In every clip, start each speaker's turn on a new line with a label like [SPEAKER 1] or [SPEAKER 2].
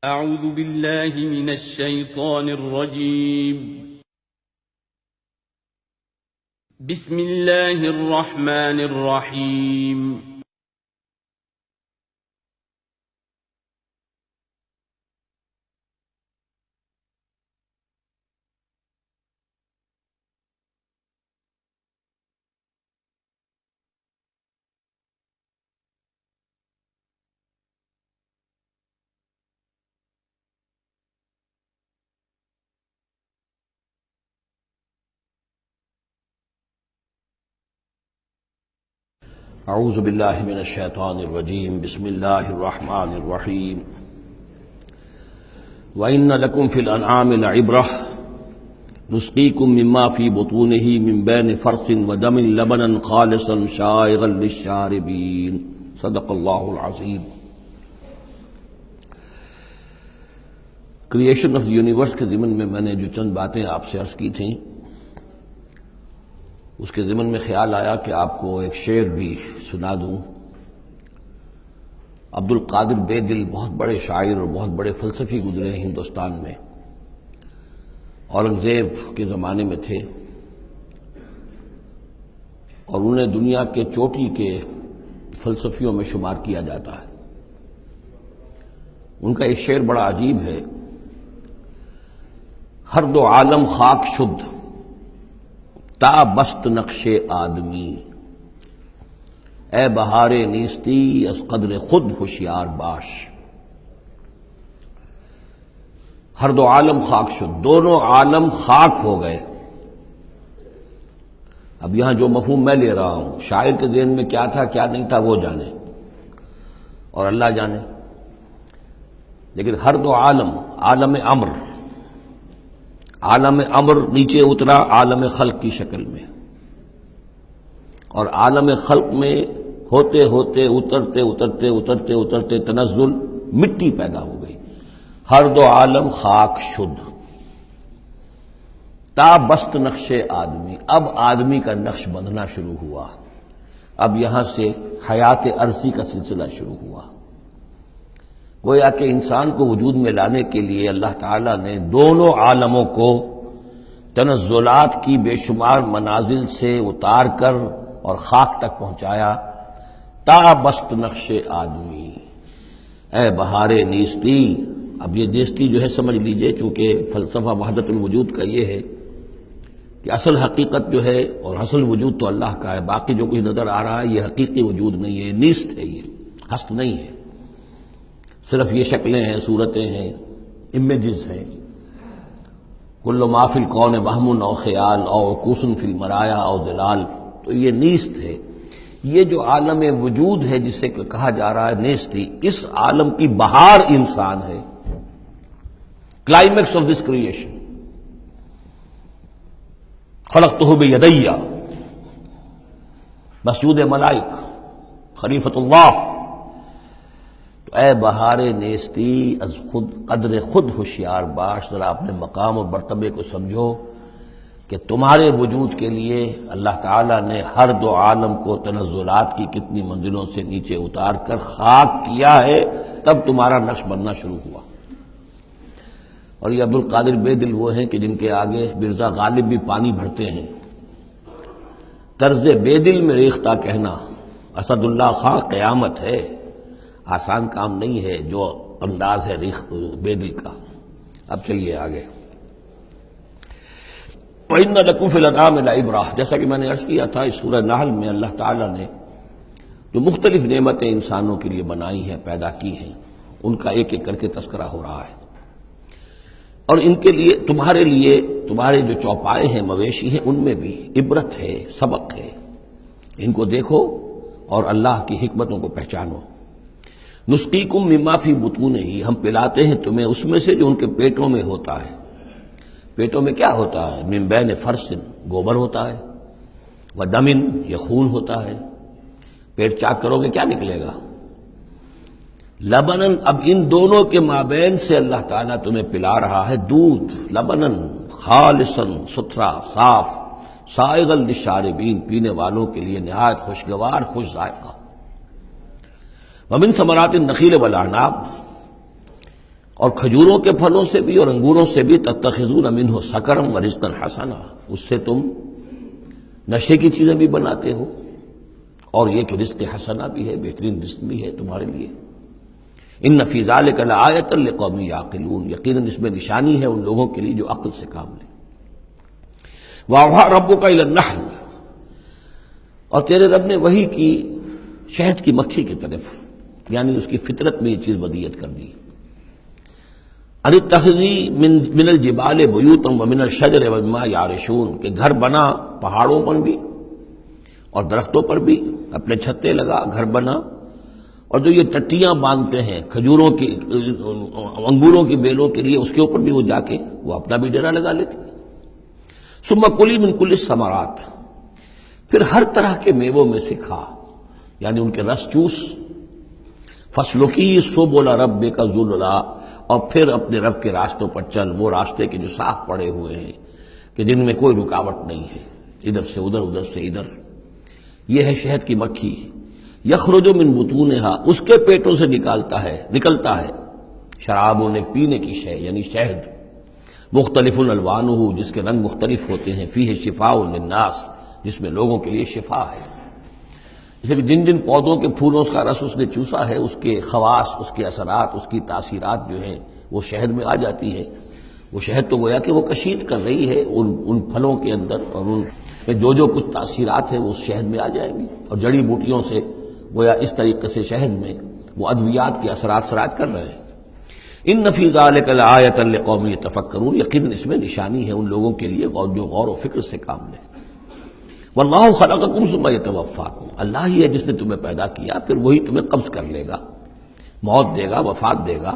[SPEAKER 1] أعوذ بالله من الشيطان الرجيم. بسم الله الرحمن الرحيم.
[SPEAKER 2] اعوذ باللہ من الشیطان الرجیم بسم اللہ الرحمن الرحیم وَإِنَّ لَكُمْ فِي الْأَنْعَامِ لَعِبْرَةً نُسْقِيكُم مِّمَّا فِي بُطُونِهِ مِن بَيْنِ فَرْثٍ وَدَمٍ لَبَنًا خَالِصًا شَائِغًا لِلشَّارِبِينَ صدق اللہ العظیم۔ کریشن آف یونیورس کے ضمن میں نے جو چند باتیں آپ سے عرض کی تھیں، اس کے ضمن میں خیال آیا کہ آپ کو ایک شعر بھی سنا دوں۔ عبد القادر بے دل بہت بڑے شاعر اور بہت بڑے فلسفی گزرے ہیں ہندوستان میں، اورنگزیب کے زمانے میں تھے اور انہیں دنیا کے چوٹی کے فلسفیوں میں شمار کیا جاتا ہے۔ ان کا ایک شعر بڑا عجیب ہے: ہر دو عالم خاک شد تا بست نقش آدمی، اے بہار نیستی از قدر خود ہوشیار باش۔ ہر دو عالم خاک شد، دونوں عالم خاک ہو گئے۔ اب یہاں جو مفہوم میں لے رہا ہوں، شاعر کے ذہن میں کیا تھا کیا نہیں تھا وہ جانے اور اللہ جانے، لیکن ہر دو عالم، عالم امر، عالم امر نیچے اترا عالم خلق کی شکل میں، اور عالم خلق میں ہوتے ہوتے اترتے اترتے اترتے اترتے تنزل مٹی پیدا ہو گئی۔ ہر دو عالم خاک شد تا بست نقش آدمی، اب آدمی کا نقش بندھنا شروع ہوا۔ اب یہاں سے حیات عرضی کا سلسلہ شروع ہوا۔ گویا کہ انسان کو وجود میں لانے کے لیے اللہ تعالیٰ نے دونوں عالموں کو تنزلات کی بے شمار منازل سے اتار کر اور خاک تک پہنچایا۔ تا بست نقش آدمی، اے بہار نیستی۔ اب یہ نیستی جو ہے سمجھ لیجئے، چونکہ فلسفہ وحدت الوجود کا یہ ہے کہ اصل حقیقت جو ہے اور اصل وجود تو اللہ کا ہے، باقی جو کچھ نظر آ رہا ہے یہ حقیقی وجود نہیں ہے، نیست ہے، یہ ہست نہیں ہے، صرف یہ شکلیں ہیں، صورتیں ہیں، امیجز ہیں۔ کل ما فی الکون وہم او خیال او عکوس فی المرایا او ظلال، تو یہ نیست ہے۔ یہ جو عالم وجود ہے جسے کہا جا رہا ہے نیستی، اس عالم کی بہار انسان ہے، کلائمیکس آف دس کریشن۔ خلقتہ بیدی، مسجود ملائک، خلیفۃ اللہ۔ اے بہار نیستی از خود قدر خود ہوشیار باش، ذرا اپنے مقام اور مرتبے کو سمجھو کہ تمہارے وجود کے لیے اللہ تعالیٰ نے ہر دو عالم کو تنزلات کی کتنی منزلوں سے نیچے اتار کر خاک کیا ہے، تب تمہارا نقش بننا شروع ہوا۔ اور یہ عبد القادر بے دل وہ ہیں کہ جن کے آگے مرزا غالب بھی پانی بھرتے ہیں۔ طرز بے دل میں ریختہ کہنا اسد اللہ خاں قیامت ہے، آسان کام نہیں ہے جو انداز ہے بے دل کا۔ اب چلیے آگے۔ وَإِنَّ لَكُمْ فِي الْأَنْعَامِ لَعِبْرَةً، جیسا کہ میں نے عرض کیا تھا، اس سورہ نحل میں اللہ تعالیٰ نے جو مختلف نعمتیں انسانوں کے لیے بنائی ہیں، پیدا کی ہیں، ان کا ایک ایک کر کے تذکرہ ہو رہا ہے، اور ان کے لیے تمہارے جو چوپائے ہیں، مویشی ہیں، ان میں بھی عبرت ہے، سبق ہے۔ ان کو دیکھو اور اللہ کی حکمتوں کو پہچانو۔ نسقیکم مما فی بطونہ، ہم پلاتے ہیں تمہیں اس میں سے جو ان کے پیٹوں میں ہوتا ہے۔ پیٹوں میں کیا ہوتا ہے؟ من بین فرث، گوبر ہوتا ہے، ودم، یہ خون ہوتا ہے۔ پیٹ چاک کرو گے کیا نکلے گا؟ لبنن، اب ان دونوں کے مابین سے اللہ تعالیٰ تمہیں پلا رہا ہے دودھ، لبنن خالصا، ستھرا، صاف، سائغا للشاربین، پینے والوں کے لیے نہایت خوشگوار، خوش ذائقہ۔ ومن ثمرات النخیل والاعناب، اور کھجوروں کے پھلوں سے بھی اور انگوروں سے بھی تتخذون منہ سکرا ورزقا حسنا، اس سے تم نشے کی چیزیں بھی بناتے ہو اور یہ کہ رزق حسنا بھی ہے، بہترین رزق بھی ہے تمہارے لیے۔ ان فی ذلک لآیۃ لقوم یعقلون، یقیناً اس میں نشانی ہے ان لوگوں کے لیے جو عقل سے کام لیں۔ وَأَوْحَىٰ رَبُّكَ إِلَى النَّحْلِ، اور تیرے رب نے وحی کی شہد کی مکھی کی طرف، یعنی اس کی فطرت میں یہ چیز ودیت کر دی، ان اتخذی من الجبال بیوتا ومن الشجر ومما یعرشون، کہ گھر بنا پہاڑوں پر بھی اور درختوں پر بھی، اپنے چھتے لگا، گھر بنا، اور جو یہ ٹٹیاں باندھتے ہیں کھجوروں کی انگوروں کی بیلوں کے لیے، اس کے اوپر بھی وہ جا کے وہ اپنا بھی ڈیرا لگا لیتے۔ ثم کلی من کل الثمرات، پھر ہر طرح کے میووں میں سے کھا، یعنی ان کے رس چوس۔ فسلکی سبل ربک ذللا، اور پھر اپنے رب کے راستوں پر چل، وہ راستے کے جو صاف پڑے ہوئے ہیں کہ جن میں کوئی رکاوٹ نہیں ہے، ادھر سے ادھر، ادھر سے ادھر۔ یہ ہے شہد کی مکھی، یخرج من بطونہا، اس کے پیٹوں سے نکلتا ہے شراب نے پینے کی شے، یعنی شہد، مختلف الوانہ، جس کے رنگ مختلف ہوتے ہیں، فیہ شفاء للناس، جس میں لوگوں کے لیے شفا ہے۔ جیسے کہ جن جن پودوں کے پھولوں کا رس اس نے چوسا ہے، اس کے خواص، اس کے اثرات، اس کی تاثیرات جو ہیں وہ شہد میں آ جاتی ہے۔ وہ شہد تو گویا کہ وہ کشید کر رہی ہے ان پھلوں کے اندر، اور ان میں جو کچھ تاثیرات ہیں وہ اس شہد میں آ جائیں گی، اور جڑی بوٹیوں سے گویا اس طریقے سے شہد میں وہ ادویات کے اثرات سراج کر رہے ہیں۔ ان فی ذلک لآیۃ لقوم یتفکرون، یقیناً اس میں نشانی ہے ان لوگوں کے لیے جو غور و فکر سے کام لیں۔ واللہ خلقکم ثم یتوفاکم، اللہ ہی ہے جس نے تمہیں پیدا کیا، پھر وہی تمہیں قبض کر لے گا، موت دے گا، وفات دے گا۔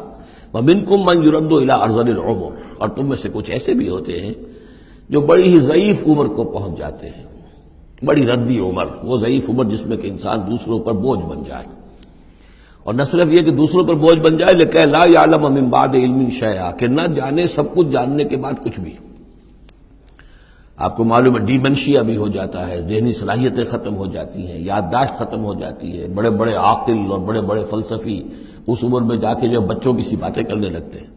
[SPEAKER 2] ومنکم من یرد الی ارذل العمر، اور تم میں سے کچھ ایسے بھی ہوتے ہیں جو بڑی ہی ضعیف عمر کو پہنچ جاتے ہیں، بڑی ردی عمر، وہ ضعیف عمر جس میں کہ انسان دوسروں پر بوجھ بن جائے، اور نہ صرف یہ کہ دوسروں پر بوجھ بن جائے، لیکن لا یعلم من بعد علم شیئا، کہ نہ جانے سب کچھ جاننے کے بعد کچھ بھی۔ آپ کو معلوم ہے ڈیمنشیا بھی ہو جاتا ہے، ذہنی صلاحیتیں ختم ہو جاتی ہیں، یادداشت ختم ہو جاتی ہے، بڑے بڑے عاقل اور بڑے بڑے فلسفی اس عمر میں جا کے جو بچوں کی سی باتیں کرنے لگتے ہیں۔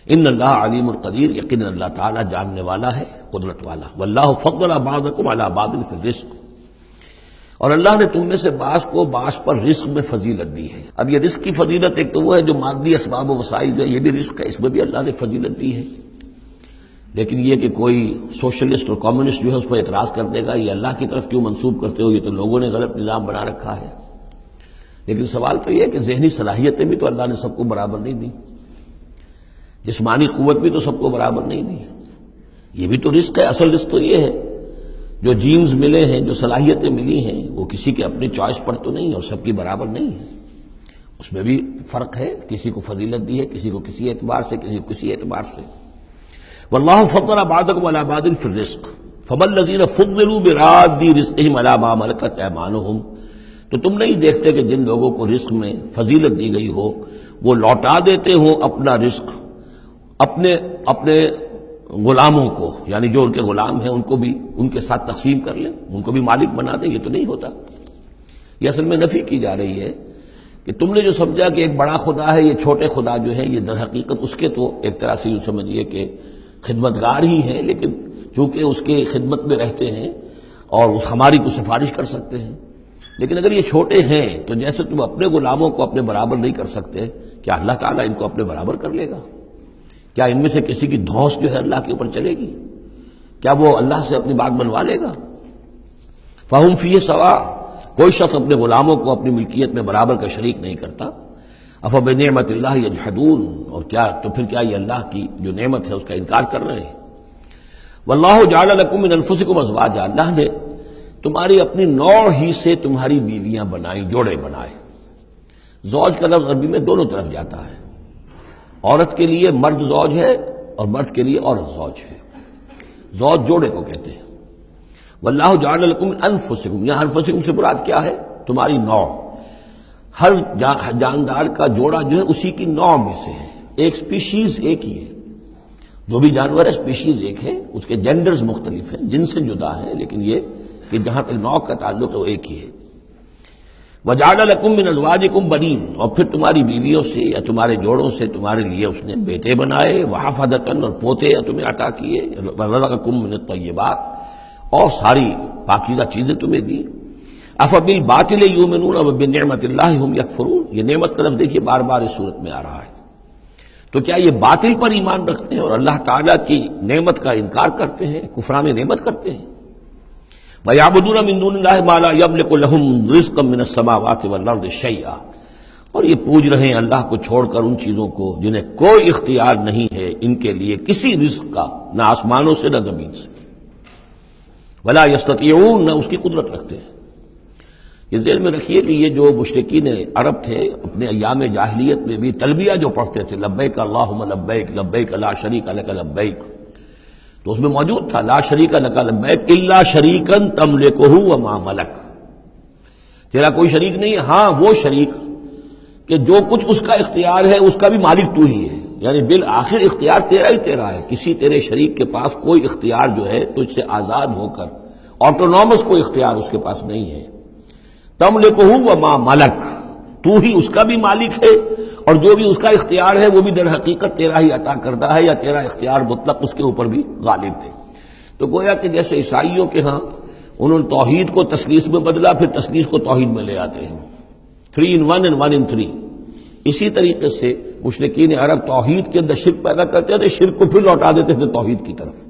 [SPEAKER 2] ان اللہ علیم القدیر، یقیناً اللہ تعالیٰ جاننے والا ہے، قدرت والا۔ واللہ فضل بعضکم علی بعض فی الرزق، اور اللہ نے تم میں سے بعض کو بعض پر رزق میں فضیلت دی ہے۔ اب یہ رزق کی فضیلت ایک تو وہ ہے جو مادی اسباب و وسائل جو ہے، یہ بھی رزق ہے، اس میں بھی اللہ نے فضیلت دی ہے۔ لیکن یہ کہ کوئی سوشلسٹ اور کمیونسٹ جو ہے اس پر اعتراض کر دے گا یہ اللہ کی طرف کیوں منسوب کرتے ہو، یہ تو لوگوں نے غلط نظام بنا رکھا ہے۔ لیکن سوال تو یہ ہے کہ ذہنی صلاحیتیں بھی تو اللہ نے سب کو برابر نہیں دی، جسمانی قوت بھی تو سب کو برابر نہیں دی، یہ بھی تو رزق ہے۔ اصل رزق تو یہ ہے جو جینز ملے ہیں، جو صلاحیتیں ملی ہیں، وہ کسی کے اپنی چوائس پر تو نہیں اور سب کی برابر نہیں ہے، اس میں بھی فرق ہے، کسی کو فضیلت دی ہے، کسی کو کسی اعتبار سے، کسی کو کسی اعتبار سے۔ واللہ فضل بعضکم علی بعض فی الرزق فما الذین فضلوا براد رزقہم علی ما ملکت ایمانہم، تو تم نہیں دیکھتے کہ جن لوگوں کو رزق میں فضیلت دی گئی ہو وہ لوٹا دیتے ہوں اپنا رزق اپنے غلاموں کو، یعنی جو ان کے غلام ہیں ان کو بھی ان کے ساتھ تقسیم کر لیں، ان کو بھی مالک بنا دیں، یہ تو نہیں ہوتا۔ یہ اصل میں نفی کی جا رہی ہے کہ تم نے جو سمجھا کہ ایک بڑا خدا ہے، یہ چھوٹے خدا جو ہے، یہ در حقیقت اس کے تو ایک طرح سے یوں سمجھیے کہ خدمتگار ہی ہیں، لیکن چونکہ اس کے خدمت میں رہتے ہیں اور ہماری کو سفارش کر سکتے ہیں۔ لیکن اگر یہ چھوٹے ہیں تو جیسے تم اپنے غلاموں کو اپنے برابر نہیں کر سکتے، کیا اللہ تعالیٰ ان کو اپنے برابر کر لے گا؟ کیا ان میں سے کسی کی دھونس جو ہے اللہ کے اوپر چلے گی؟ کیا وہ اللہ سے اپنی بات بنوا لے گا؟ فَهُمْ فِيهِ سَوَاءٌ، کوئی شخص اپنے غلاموں کو اپنی ملکیت میں برابر کا شریک نہیں کرتا۔ أَفَبِنِعْمَةِ اللَّهِ يَجْحَدُونَ، اور تو پھر کیا یہ اللہ کی جو نعمت ہے اس کا انکار کر رہے ہیں؟ وَاللَّهُ جَعَلَ لَكُم مِّنْ أَنفُسِكُمْ أَزْوَاجًا، اللہ نے تمہاری اپنی نوع ہی سے تمہاری بیویاں بنائیں، جوڑے بنائے۔ زوج کا لفظ عربی میں دونوں طرف جاتا ہے، عورت کے لیے مرد زوج ہے اور مرد کے لیے عورت زوج ہے، زوج جوڑے کو کہتے ہیں۔ واللہ جعل لکم من انفسکم، یہاں انفسکم سے مراد کیا ہے؟ تمہاری نوع، ہر جاندار کا جوڑا جو ہے اسی کی نوع میں سے ہے، ایک سپیشیز ایک ہی ہے، جو بھی جانور ہے سپیشیز ایک ہے، اس کے جینڈرز مختلف ہیں، جن سے جدا ہے، لیکن یہ کہ جہاں تک نوع کا تعلق ہے وہ ایک ہی ہے۔ وَجَعَلَ لَكُم مِّنْ أَزْوَاجِكُم بَنِينَ، اور پھر تمہاری بیویوں سے یا تمہارے جوڑوں سے تمہارے لیے اس نے بیٹے بنائے، وَحَفَدَةً، اور پوتے تمہیں عطا کیے، وَرَزَقَكُم مِّنَ الطَّيِّبَاتِ، اور ساری پاکیزہ چیزیں تمہیں دی۔ أَفَبِالْبَاطِلِ يُؤْمِنُونَ وَبِنِعْمَةِ اللَّهِ هُمْ يَكْفُرُونَ، یہ نعمت کا لفظ دیکھیے بار بار اس صورت میں آ رہا ہے۔ تو کیا یہ باطل پر ایمان رکھتے ہیں اور اللہ تعالیٰ کی نعمت کا انکار کرتے ہیں، کفران نعمت کرتے ہیں؟ وَيَعْبُدُونَ مِن دُونِ اللَّهِ مَا لَا يَمْلِكُ لَهُمْ رِزْقًا مِّنَ السَّمَاوَاتِ وَالْأَرْضِ شَيْئًا، اور یہ پوج رہے ہیں اللہ کو چھوڑ کر ان چیزوں کو جنہیں کوئی اختیار نہیں ہے ان کے لیے کسی رزق کا، نہ آسمانوں سے نہ زمین سے۔ وَلَا يَسْتَطِيعُونَ، نہ اس کی قدرت رکھتے ہیں۔ یہ ذہن میں رکھیے کہ یہ جو مشرکین عرب تھے اپنے ایام جاہلیت میں بھی تلبیہ جو پڑھتے تھے، لبیک اللہم لبیک لبیک لا شریک لک لبیک، تو اس میں موجود تھا لا شریک لک لبیک الا شریکا تملکہ وما ملک، تیرا کوئی شریک نہیں ہے، ہاں وہ شریک کہ جو کچھ اس کا اختیار ہے اس کا بھی مالک تو ہی ہے، یعنی بالآخر اختیار تیرا ہی تیرا ہے، کسی تیرے شریک کے پاس کوئی اختیار جو ہے تجھ سے آزاد ہو کر آٹونومس کوئی اختیار اس کے پاس نہیں ہے۔ تملکہ وما ملک، تو ہی اس کا بھی مالک ہے اور جو بھی اس کا اختیار ہے وہ بھی در حقیقت تیرا ہی عطا کردہ ہے، یا تیرا اختیار مطلق اس کے اوپر بھی غالب ہے۔ تو گویا کہ جیسے عیسائیوں کے ہاں انہوں نے توحید کو تثلیث میں بدلا، پھر تثلیث کو توحید میں لے آتے ہیں، 3 in 1 and 1 in 3۔ اسی طریقے سے مشرکین عرب توحید کے اندر شرک پیدا کرتے تھے، شرک کو پھر لوٹا دیتے تھے توحید کی طرف۔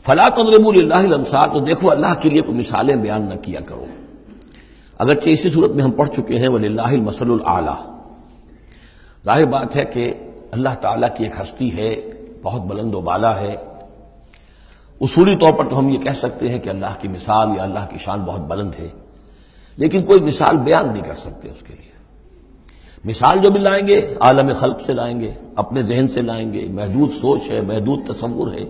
[SPEAKER 2] فلا تضربوا للہ الامثال، تو دیکھو اللہ کے لیے کوئی مثالیں بیان نہ کیا کرو، اگرچہ اسی صورت میں ہم پڑھ چکے ہیں وللہ المثل الاعلیٰ۔ ظاہر بات ہے کہ اللہ تعالیٰ کی ایک ہستی ہے، بہت بلند و بالا ہے، اصولی طور پر تو ہم یہ کہہ سکتے ہیں کہ اللہ کی مثال یا اللہ کی شان بہت بلند ہے، لیکن کوئی مثال بیان نہیں کر سکتے اس کے لیے۔ مثال جو بھی لائیں گے عالم خلق سے لائیں گے، اپنے ذہن سے لائیں گے، محدود سوچ ہے، محدود تصور ہے،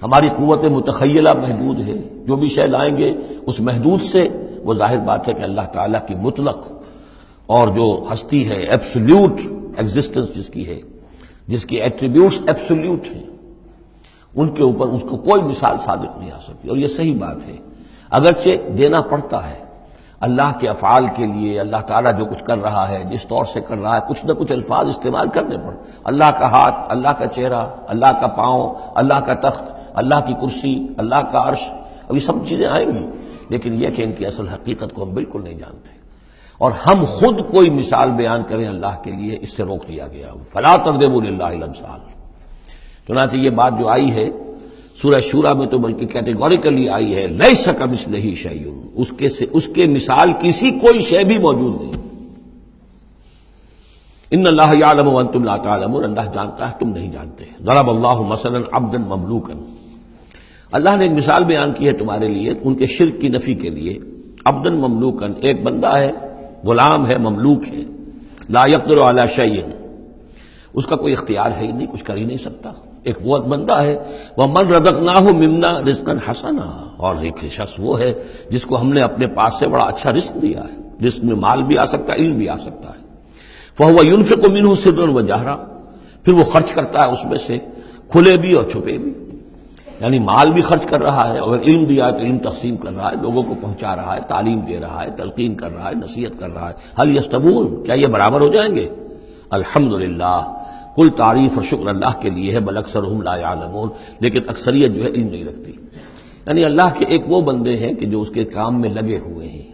[SPEAKER 2] ہماری قوت متخیلہ محدود ہے، جو بھی شے لائیں گے اس محدود سے، وہ ظاہر بات ہے کہ اللہ تعالیٰ کی مطلق اور جو ہستی ہے، ایبسولوٹ ایگزسٹنس جس کی ہے، جس کی ایٹریبیوٹس ایبسولوٹ ہیں، ان کے اوپر اس کو کوئی مثال صادق نہیں آ سکتی۔ اور یہ صحیح بات ہے، اگرچہ دینا پڑتا ہے اللہ کے افعال کے لیے، اللہ تعالیٰ جو کچھ کر رہا ہے، جس طور سے کر رہا ہے، کچھ نہ کچھ الفاظ استعمال کرنے پڑ، اللہ کا ہاتھ، اللہ کا چہرہ، اللہ کا پاؤں، اللہ کا تخت، اللہ کی کرسی، اللہ کا عرش، اب یہ سب چیزیں آئیں گی، لیکن یہ کہ ان کی اصل حقیقت کو ہم بالکل نہیں جانتے، اور ہم خود کوئی مثال بیان کریں اللہ کے لیے اس سے روک دیا گیا۔ فلا تضربوا للہ الامثال، چنانچہ یہ بات جو آئی ہے سورہ شورا میں تو بلکہ کیٹیگوریکلی آئی ہے، لیس کمثلہ شیء، اس کے مثال کسی کوئی شے بھی موجود نہیں۔ ان اللہ یعلم وانتم لا تعلمون، اللہ جانتا ہے تم نہیں جانتے۔ ضرب اللہ مثلا عبدا مملوکا، اللہ نے ایک مثال بیان کی ہے تمہارے لیے ان کے شرک کی نفی کے لیے۔ عبدا مملوکا، ایک بندہ ہے، غلام ہے، مملوک ہے، لا یقدر علی شیء، اس کا کوئی اختیار ہے ہی نہیں، کچھ کر ہی نہیں سکتا، ایک وہ بندہ ہے۔ وَمَنْ رَزَقْنَاهُ مِنَّا رِزْقًا حَسَنًا، اور ایک شخص وہ ہے جس کو ہم نے اپنے پاس سے بڑا اچھا رزق دیا ہے، رزق میں مال بھی آ سکتا ہے، علم بھی آ سکتا ہے۔ فَهُوَ يُنْفِقُ مِنْهُ سِرًّا وَجَهْرًا، پھر وہ خرچ کرتا ہے اس میں سے کھلے بھی اور چھپے بھی، یعنی مال بھی خرچ کر رہا ہے، اور علم دیا ہے تو علم تقسیم کر رہا ہے، لوگوں کو پہنچا رہا ہے، تعلیم دے رہا ہے، تلقین کر رہا ہے، نصیحت کر رہا ہے۔ هل يستوون، کیا یہ برابر ہو جائیں گے؟ الحمدللہ، کل تعریف اور شکر اللہ کے لیے ہے، بل اکثرهم لا يعلمون، لیکن اکثریت جو ہے علم نہیں رکھتی۔ یعنی اللہ کے ایک وہ بندے ہیں کہ جو اس کے کام میں لگے ہوئے ہیں،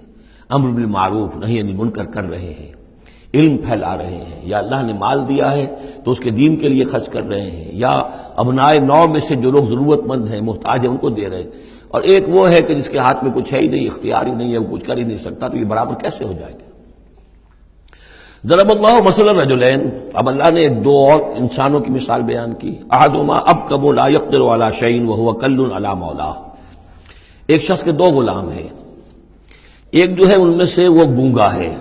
[SPEAKER 2] امر بالمعروف نہی عن المنکر کر رہے ہیں، علم پھیلا رہے ہیں، یا اللہ نے مال دیا ہے تو اس کے دین کے لیے خرچ کر رہے ہیں، یا ابنائے نو میں سے جو لوگ ضرورت مند ہیں، محتاج ہیں، ان کو دے رہے ہیں، اور ایک وہ ہے کہ جس کے ہاتھ میں کچھ ہے ہی نہیں، اختیار ہی نہیں ہے، وہ کچھ کر ہی نہیں سکتا، تو یہ برابر کیسے ہو جائے گا؟ ضرب اللہ مثلا رجلین، اب اللہ نے ایک دو اور انسانوں کی مثال بیان کی۔ احدہما ابکم لا یقدر علی شیء وہو کل علی مولاه، ایک شخص کے دو غلام ہیں، ایک جو ہے ان میں سے وہ گونگا ہے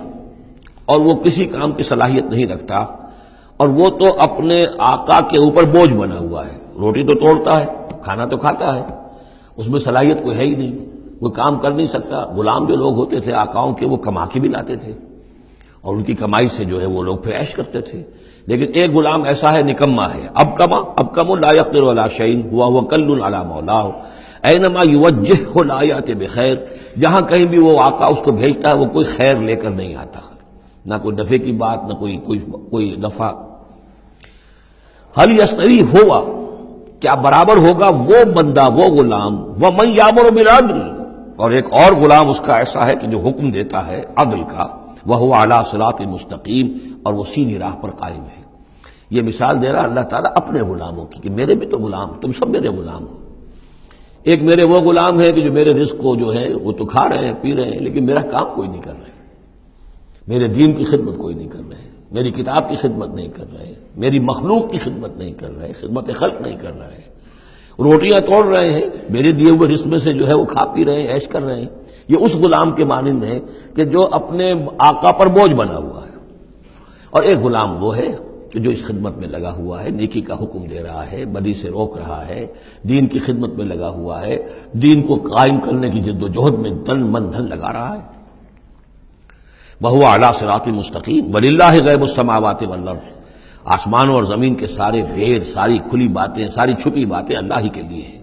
[SPEAKER 2] اور وہ کسی کام کی صلاحیت نہیں رکھتا، اور وہ تو اپنے آقا کے اوپر بوجھ بنا ہوا ہے، روٹی تو توڑتا ہے، کھانا تو کھاتا ہے، اس میں صلاحیت کوئی ہے ہی نہیں، وہ کام کر نہیں سکتا۔ غلام جو لوگ ہوتے تھے آقاؤں کے، وہ کما کے بھی لاتے تھے، اور ان کی کمائی سے جو ہے وہ لوگ پھر عیش کرتے تھے۔ لیکن ایک غلام ایسا ہے، نکما ہے، اب کما لا یقدر علی شیء وہو کل علی مولاه، اینما یوجہہ لا یأتی بخیر، جہاں کہیں بھی وہ آقا اس کو بھیجتا ہے وہ کوئی خیر لے کر نہیں آتا، نہ کوئی نفع کی بات، نہ کوئی نفع۔ حل یستوی ہوا، کیا برابر ہوگا وہ بندہ، وہ غلام، ومن یامر بالعدل، اور ایک اور غلام اس کا ایسا ہے کہ جو حکم دیتا ہے عدل کا، وہو علی صراط مستقیم، اور وہ سیدھی راہ پر قائم ہے۔ یہ مثال دے رہا اللہ تعالیٰ اپنے غلاموں کی کہ میرے بھی تو غلام، تم سب میرے غلام ہو۔ ایک میرے وہ غلام ہے کہ جو میرے رزق کو جو ہے وہ تو کھا رہے ہیں، پی رہے ہیں، لیکن میرا کام کوئی نہیں کر رہے، میرے دین کی خدمت کوئی نہیں کر رہے، میری کتاب کی خدمت نہیں کر رہے، میری مخلوق کی خدمت نہیں کر رہے، خدمت خلق نہیں کر رہے، روٹیاں توڑ رہے ہیں، میرے دیے ہوئے رزق میں سے جو ہے وہ کھا پی رہے ہیں، عیش کر رہے ہیں۔ یہ اس غلام کے مانند ہے کہ جو اپنے آقا پر بوجھ بنا ہوا ہے، اور ایک غلام وہ ہے کہ جو اس خدمت میں لگا ہوا ہے، نیکی کا حکم دے رہا ہے، بدی سے روک رہا ہے، دین کی خدمت میں لگا ہوا ہے، دین کو قائم کرنے کی جد و جہد میں تن من دھن لگا رہا ہے۔ وَهُوَ عَلَىٰ صِرَاطٍ مُسْتَقِيمٍ وَلِلَّهِ غَيْبُ السَّمَاوَاتِ وَالْأَرْضِ، آسمانوں اور زمین کے سارے بھید، ساری کھلی باتیں، ساری چھپی باتیں اللہ ہی کے لیے ہیں۔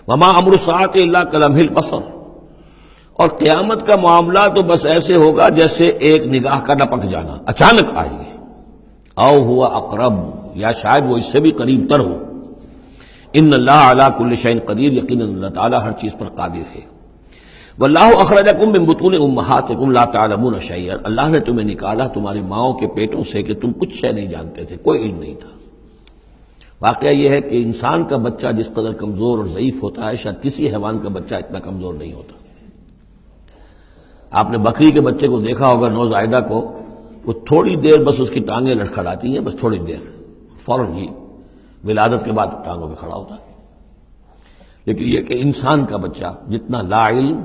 [SPEAKER 2] وَمَا أَمْرُ السَّاعَةِ إِلَّا كَلَمْحِ الْبَصَرِ، اور قیامت کا معاملہ تو بس ایسے ہوگا جیسے ایک نگاہ کا لپک جانا، اچانک آئے گی۔ او ہوا اقرب، یا شاید وہ اس سے بھی قریب تر ہو۔ ان اللہ علی کل شیء قدیر، یقیناً اللہ تعالیٰ ہر چیز پر قادر ہے۔ واللہ اخرجکم من بطون امہاتکم لا تعلمون شیئا، اللہ نے تمہیں نکالا تمہاری ماؤں کے پیٹوں سے کہ تم کچھ شے نہیں جانتے تھے، کوئی علم نہیں تھا۔ واقعہ یہ ہے کہ انسان کا بچہ جس قدر کمزور اور ضعیف ہوتا ہے، شاید کسی حیوان کا بچہ اتنا کمزور نہیں ہوتا۔ آپ نے بکری کے بچے کو دیکھا ہوگا، نوزائیدہ کو، وہ تھوڑی دیر بس اس کی ٹانگیں لڑکھڑاتی ہیں، بس تھوڑی دیر، فوراً ہی ولادت کے بعد ٹانگوں پہ کھڑا ہوتا ہے۔ لیکن یہ کہ انسان کا بچہ جتنا لا علم،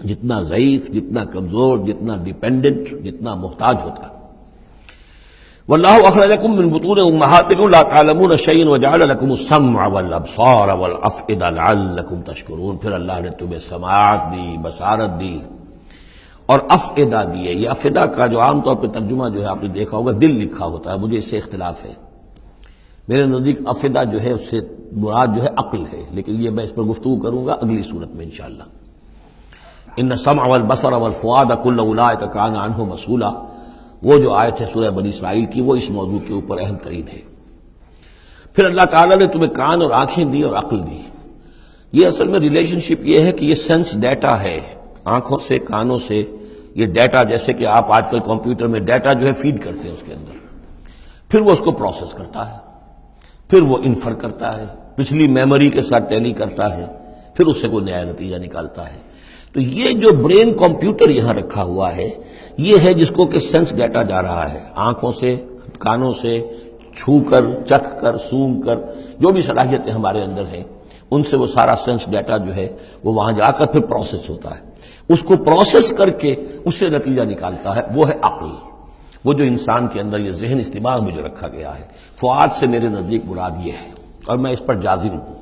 [SPEAKER 2] جتنا ضعیف، جتنا کمزور، جتنا ڈیپینڈنٹ، جتنا محتاج ہوتا ہے۔ واللہ اخرجکم من بطون امہاتکم لا تعلمون شیئا وجعل لکم السمع والابصار والافئدہ لعلکم تشکرون، پھر اللہ نے تمہیں سماعت دی، بصارت دی اور افئدہ دیے۔ یہ افئدہ کا جو عام طور پہ ترجمہ جو ہے آپ نے دیکھا ہوگا دل لکھا ہوتا ہے، مجھے اس سے اختلاف ہے۔ میرے نزدیک افئدہ جو ہے اس سے مراد جو ہے عقل ہے، لیکن یہ میں اس پر گفتگو کروں گا اگلی صورت میں انشاءاللہ۔ ان السمع والبصر والفؤاد کل اولئک کان عنہ مسئولا، وہ جو آیت ہے سورہ بنی اسرائیل کی، وہ اس موضوع کے اوپر اہم ترین ہے۔ پھر اللہ تعالیٰ نے تمہیں کان اور آنکھیں دی اور عقل دی۔ یہ اصل میں ریلیشن شپ یہ ہے کہ یہ سینس ڈیٹا ہے، آنکھوں سے، کانوں سے یہ ڈیٹا، جیسے کہ آپ آج کل کمپیوٹر میں ڈیٹا جو ہے فیڈ کرتے ہیں اس کے اندر، پھر وہ اس کو پروسیس کرتا ہے، پھر وہ انفر کرتا ہے، پچھلی میموری کے ساتھ ٹیلی کرتا ہے، پھر اس سے کوئی نیا نتیجہ نکالتا ہے۔ تو یہ جو برین کمپیوٹر یہاں رکھا ہوا ہے، یہ ہے جس کو کہ سینس ڈیٹا جا رہا ہے، آنکھوں سے، کانوں سے، چھو کر، چکھ کر، سونگ کر، جو بھی صلاحیتیں ہمارے اندر ہیں ان سے وہ سارا سینس ڈیٹا جو ہے وہ وہاں جا کر پھر پروسیس ہوتا ہے، اس کو پروسیس کر کے اس سے نتیجہ نکالتا ہے، وہ ہے عقل، وہ جو انسان کے اندر یہ ذہن اس دماغ میں جو رکھا گیا ہے۔ فؤاد سے میرے نزدیک مراد یہ ہے، اور میں اس پر جازم ہوں۔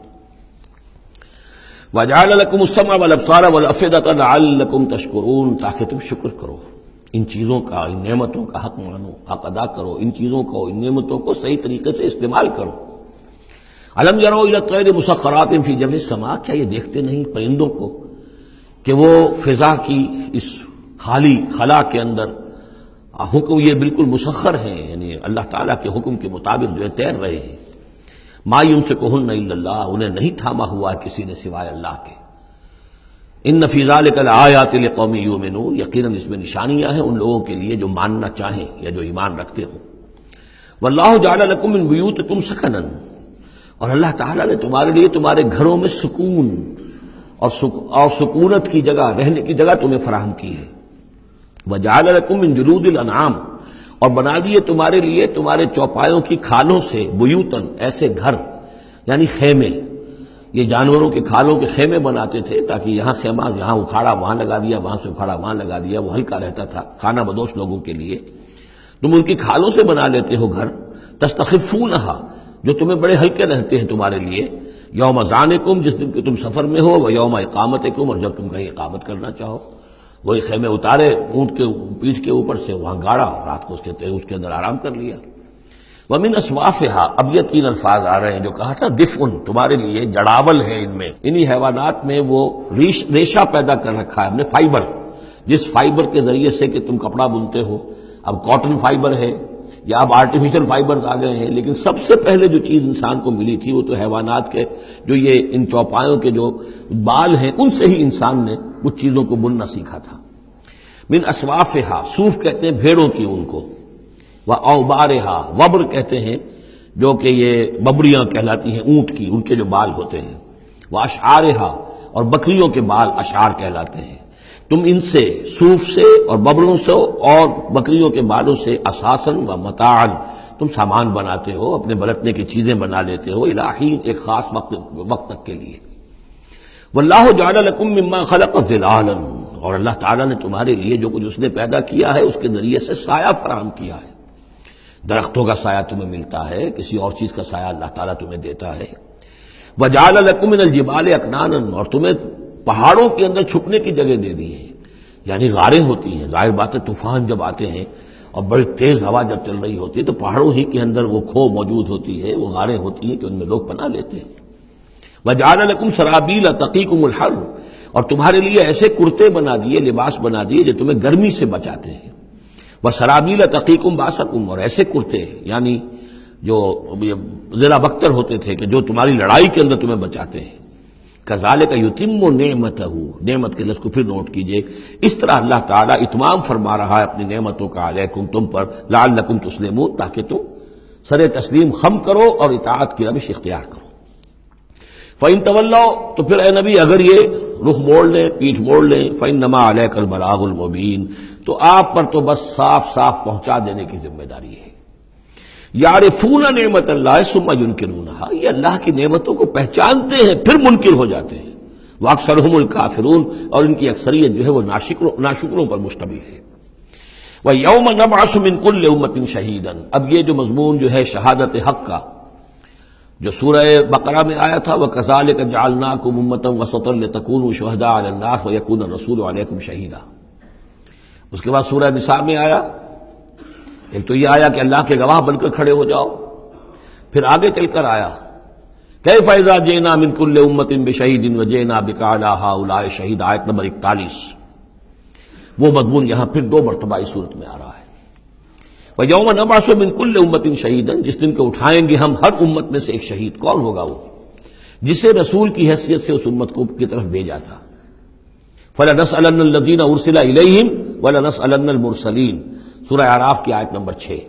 [SPEAKER 2] وَجَعَلَ لَكُمُ السَّمْعَ وَالْأَبْصَارَ وَالْأَفْئِدَةَ لَعَلَّكُمْ تَشْكُرُونَ، تاکہ تم شکر کرو، ان چیزوں کا، ان نعمتوں کا حق مانو، حق ادا کرو، ان چیزوں کو، ان نعمتوں کو صحیح طریقے سے استعمال کرو۔ أَلَمْ يَرَوْا إِلَى الطَّيْرِ مُسَخَّرَاتٍ فِي جَوِّ السَّمَاءِ، کیا یہ دیکھتے نہیں پرندوں کو کہ وہ فضا کی اس خالی خلا کے اندر حکم یہ بالکل مسخر ہیں، یعنی اللہ تعالیٰ کے حکم کے مطابق جو ہے تیر رہے ہیں۔ ما یمسکہن الا اللہ، انہیں نہیں تھاما ہوا ہے کسی نے سوائے اللہ کے۔ ان فی ذلک لآیات لقوم یؤمنون، یقیناً اس میں نشانیاں ہیں ان لوگوں کے لیے جو ماننا چاہیں یا جو ایمان رکھتے ہوں۔ واللہ جعل لکم من بیوتکم سکنا، اور اللہ تعالیٰ نے تمہارے لیے تمہارے گھروں میں سکون اور سکونت کی جگہ، رہنے کی جگہ تمہیں فراہم کی ہے۔ وجعل لکم من جلود الانعام، اور بنا دیے تمہارے لیے تمہارے چوپایوں کی کھالوں سے بیوتن، ایسے گھر یعنی خیمے۔ یہ جانوروں کے کھالوں کے خیمے بناتے تھے تاکہ یہاں خیمہ، یہاں اکھاڑا وہاں لگا دیا، وہاں سے اکھاڑا وہاں لگا دیا، وہ ہلکا رہتا تھا کھانا بدوش لوگوں کے لیے۔ تم ان کی کھالوں سے بنا لیتے ہو گھر، تستخفونہا، جو تمہیں بڑے ہلکے رہتے ہیں تمہارے لیے، یوم ذانکم، جس دن کہ تم سفر میں ہو، و یوم اقامتکم، اور جب تم کہیں اقامت کرنا چاہو۔ وہی خیمے اتارے اونٹ کے پیٹھ کے اوپر سے، وہاں گاڑا، رات کو اس کے اندر آرام کر لیا۔ ومن اسوافها، اب یہ تین الفاظ آ رہے ہیں جو کہا تھا دفن، تمہارے لیے جڑاول ہے ان میں، انہی حیوانات میں وہ ریشہ پیدا کر رکھا ہے ہم نے، فائبر، جس فائبر کے ذریعے سے کہ تم کپڑا بنتے ہو، اب کاٹن فائبر ہے یا اب آرٹیفیشل فائبرز آ گئے ہیں، لیکن سب سے پہلے جو چیز انسان کو ملی تھی وہ تو حیوانات کے جو یہ ان چوپایوں کے جو بال ہیں ان سے ہی انسان نے کچھ چیزوں کو بننا سیکھا تھا۔ من اسوافہا، صوف کہتے ہیں بھیڑوں کی ان کو، وَأَوْبَارِهَا، وبر کہتے ہیں جو کہ یہ ببریاں کہلاتی ہیں اونٹ کی، ان کے جو بال ہوتے ہیں، وَأَشْعَارِهَا، اور بکریوں کے بال اشعار کہلاتے ہیں۔ تم ان سے، صوف سے اور ببروں سے اور بکریوں کے بالوں سے، اساساً و متاعاً، تم سامان بناتے ہو، اپنے برتنے کی چیزیں بنا لیتے ہو، الہین، ایک خاص وقت تک کے لیے۔ واللہ جعل لکم مما خلق ظلالا، اور اللہ تعالیٰ نے تمہارے لیے جو کچھ اس نے پیدا کیا ہے اس کے ذریعے سے سایہ فراہم کیا ہے، درختوں کا سایہ تمہیں ملتا ہے، کسی اور چیز کا سایہ اللہ تعالیٰ تمہیں دیتا ہے۔ وجعل لکم من الجبال اکنانا، اور تمہیں پہاڑوں کے اندر چھپنے کی جگہ دے دی ہے، یعنی غاریں ہوتی ہیں، ظاہر بات ہے طوفان جب آتے ہیں اور بڑی تیز ہوا جب چل رہی ہوتی ہے تو پہاڑوں ہی کے اندر وہ کھو موجود ہوتی ہے، وہ غاریں ہوتی ہیں کہ ان میں لوگ پناہ لیتے ہیں۔ وجعل لکم سرابیل تقیکم الحر، اور تمہارے لیے ایسے کرتے بنا دیے، لباس بنا دیے جو تمہیں گرمی سے بچاتے ہیں۔ وسرابیل تقیکم باسکم، اور ایسے کرتے یعنی جو ذرا بختر ہوتے تھے کہ جو تمہاری لڑائی کے اندر تمہیں بچاتے ہیں۔ کذالک یتم نعمتہ، نعمت کے لفظ کو پھر نوٹ کیجئے، اس طرح اللہ تعالیٰ اتمام فرما رہا ہے اپنی نعمتوں کا علیکم، تم پر، لعلکم تسلمون، تاکہ تم سر تسلیم خم کرو اور اطاعت کی روش اختیار کرو۔ فَإِن تَوَلَّوْا، تو پھر اے نبی اگر یہ رخ موڑ لیں، پیٹھ موڑ لیں، فَإِنَّمَا عَلَيْكَ الْبَلَاغُ الْمُبِينُ، تو آپ پر تو بس صاف صاف پہنچا دینے کی ذمہ داری ہے۔ یعرفون نعمت اللہ ثم ینکرونہا، یہ اللہ کی نعمتوں کو پہچانتے ہیں پھر منکر ہو جاتے ہیں۔ واکثرہم الکافرون، اور ان کی اکثریت جو ہے وہ ناشکروں پر مشتمل ہے۔ وَيَوْمَ نَبْعَثُ مِن كُلِّ أُمَّةٍ شَهِيدًا، اب یہ جو مضمون جو ہے شہادت حق کا جو سورہ بقرہ میں آیا تھا، وَكَذَلِكَ جَعَلْنَاكُمْ أُمَّةً وَسَطًا لِتَكُونُوا شُهَدَاءَ عَلَى النَّاسِ وَيَكُونَ الرَّسُولُ عَلَيْكُمْ شَهِيدًا۔ اس کے بعد سورہ نساء میں آیا، ایک تو یہ آیا کہ اللہ کے گواہ بن کر کھڑے ہو جاؤ، پھر آگے چل کر آیا کیف اذا جئنا من كل امة بشہید وجئنا بک علی ہؤلاء شہیدا، آیت نمبر 41۔ وہ مضمون یہاں پھر دو مرتبہ اس صورت میں آ رہا ہے۔ وَيَوْمَ نَبْعَثُ مِن كُلِّ أُمَّةٍ شَهِيدًا، جس دن کو اٹھائیں گے ہم ہر امت میں سے ایک شہید۔ کون ہوگا وہ؟ جسے رسول کی حیثیت سے اس امت کو کی طرف بھیجا تھا۔ فَلَنَسْأَلَنَّ الَّذِينَ أُرْسِلَ إِلَيْهِمْ وَلَنَسْأَلَنَّ الْمُرْسَلِينَ، سورہ اعراف کی آیت نمبر 6۔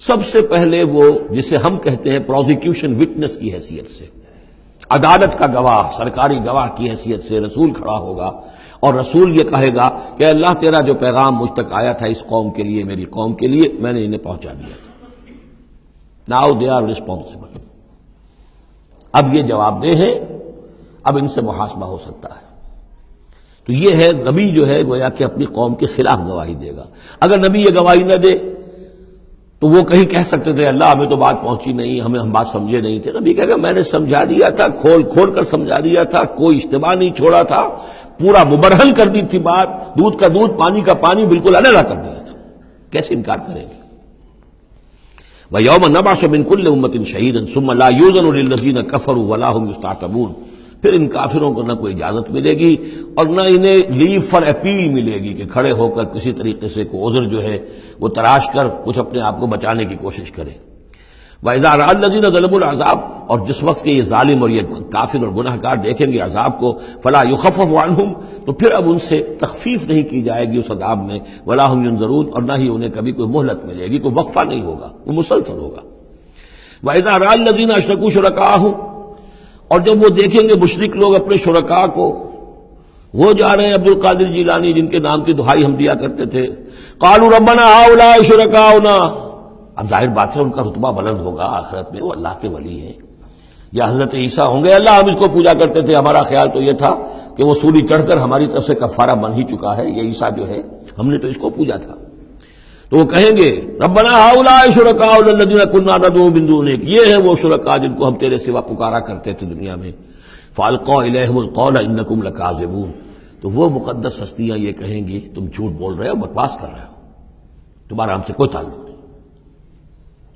[SPEAKER 2] سب سے پہلے وہ جسے ہم کہتے ہیں پروزیکیوشن وٹنس کی حیثیت سے، عدالت کا گواہ، سرکاری گواہ کی حیثیت سے رسول کھڑا ہوگا، اور رسول یہ کہے گا کہ اللہ تیرا جو پیغام مجھ تک آیا تھا اس قوم کے لیے، میری قوم کے لیے، میں نے انہیں پہنچا دیا تھا۔ ناؤ دے آر ریسپانسبل، اب یہ جواب دہ ہیں، اب ان سے محاسبہ ہو سکتا ہے۔ تو یہ ہے نبی جو ہے گویا کہ اپنی قوم کے خلاف گواہی دے گا۔ اگر نبی یہ گواہی نہ دے تو وہ کہیں کہہ سکتے تھے اللہ ہمیں تو بات پہنچی نہیں، ہم بات سمجھے نہیں تھے۔ نبی کہے گا میں نے سمجھا دیا تھا، کھول کھول کر سمجھا دیا تھا، کوئی اشتباہ نہیں چھوڑا تھا، پورا مبرہن کر دی تھی بات، دودھ کا دودھ پانی کا پانی بالکل علیحدہ کر دیا تھا، کیسے انکار کریں گے؟ وَيَوْمَ نَبْعَثُ مِن كُلِّ أُمَّةٍ شَهِيدًا ثُمَّ لَا يُؤْذَنُ لِلَّذِينَ كَفَرُوا وَلَا هُمْ يُسْتَعْتَبُونَ، پھر ان کافروں کو نہ کوئی اجازت ملے گی اور نہ انہیں لیو فار اپیل ملے گی کہ کھڑے ہو کر کسی طریقے سے کوئی عذر جو ہے وہ تراش کر کچھ اپنے آپ کو بچانے کی کوشش کرے۔ وَإِذَا رَأَى الَّذِينَ ظَلَمُوا الْعَذَابَ، اور جس وقت کہ یہ ظالم اور یہ کافر اور گناہ گار دیکھیں گے عذاب کو، فَلَا يُخَفَّفُ عَنْهُمْ، تو پھر اب ان سے تخفیف نہیں کی جائے گی اس عذاب میں، وَلَا هُمْ يُنظَرُونَ، اور نہ ہی انہیں کبھی کوئی مہلت ملے گی، کوئی وقفہ نہیں ہوگا، وہ مسلسل ہوگا۔ وَإِذَا رَأَى الَّذِينَ أَشْرَكُوا شُرَكَاءَهُمْ، اور جب وہ دیکھیں گے مشرک لوگ اپنے شرکاء کو، وہ جا رہے ہیں عبد القادر جیلانی جن کے نام کی دہائی ہم دیا کرتے تھے، قالوا ربنا هؤلاء شركاؤنا، اب ظاہر بات ہے ان کا رتبہ بلند ہوگا آخرت میں، وہ اللہ کے ولی ہیں، یا حضرت عیسیٰ ہوں گے اللہ ہم اس کو پوجا کرتے تھے، ہمارا خیال تو یہ تھا کہ وہ سولی چڑھ کر ہماری طرف سے کفارہ بن ہی چکا ہے، یہ عیسیٰ جو ہے ہم نے تو اس کو پوجا تھا۔ تو وہ کہیں گے ربنا هؤلاء شركاؤنا الذين كنا ندعو من دونك، یہ ہیں وہ شرکاء جن کو ہم تیرے سوا پکارا کرتے تھے دنیا میں، فالقوا اليهم القول انكم لكاذبون، تو وہ مقدس ہستیاں یہ کہیں گی تم جھوٹ بول رہے ہو، بکواس کر رہے ہو، تمہارا ہم سے کوئی تعلق نہیں۔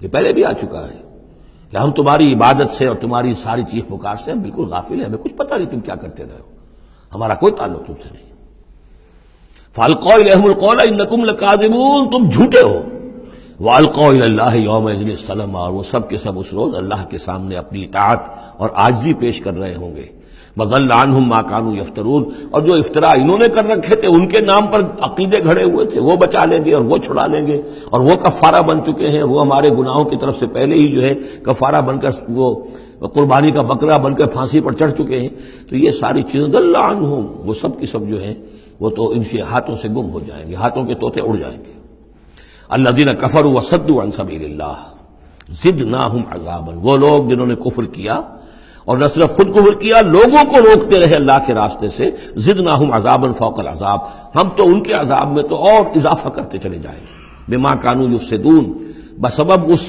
[SPEAKER 2] یہ پہلے بھی آ چکا ہے کہ ہم تمہاری عبادت سے اور تمہاری ساری چیخ پکار سے ہم بالکل غافل ہیں، ہمیں کچھ پتہ نہیں تم کیا کرتے رہے ہو، ہمارا کوئی تعلق تم سے نہیں۔ فَأَلْقَوْا إِلَيْهِمُ الْقَوْلَ إِنَّكُمْ لَكَاذِبُونَ، تم جھوٹے ہو۔ وَأَلْقَوْا إِلَى اللَّهِ يَوْمَئِذٍ السَّلَامَ، اور وہ سب کے سب اس روز اللہ کے سامنے اپنی اطاعت اور عاجزی پیش کر رہے ہوں گے۔ وَضَلَّ عَنْهُمْ مَا كَانُوا يَفْتَرُونَ، اور جو افطرا انہوں نے کر رکھے تھے، ان کے نام پر عقیدے گھڑے ہوئے تھے، وہ بچا لیں گے اور وہ چھڑا لیں گے، اور وہ کفارہ بن چکے ہیں، وہ ہمارے گناہوں کی طرف سے پہلے ہی جو ہے کفارہ بن کر وہ قربانی کا بکرا بن کر پھانسی پر چڑھ چکے ہیں۔ تو یہ ساری چیزیں ضل عنہم، وہ سب کی سب جو ہیں وہ تو ان کے ہاتھوں سے گم ہو جائیں گے، ہاتھوں کے طوطے اڑ جائیں گے۔ الذین کفروا وصدوا عن سبیل اللہ زدناہم عذابا، وہ لوگ جنہوں نے کفر کیا اور نہ صرف خود کفر کیا، لوگوں کو روکتے رہے اللہ کے راستے سے، زدناہم عذابا فوق العذاب، ہم تو ان کے عذاب میں تو اور اضافہ کرتے چلے جائیں گے۔ بما کانوا یفسدون، بسبب اس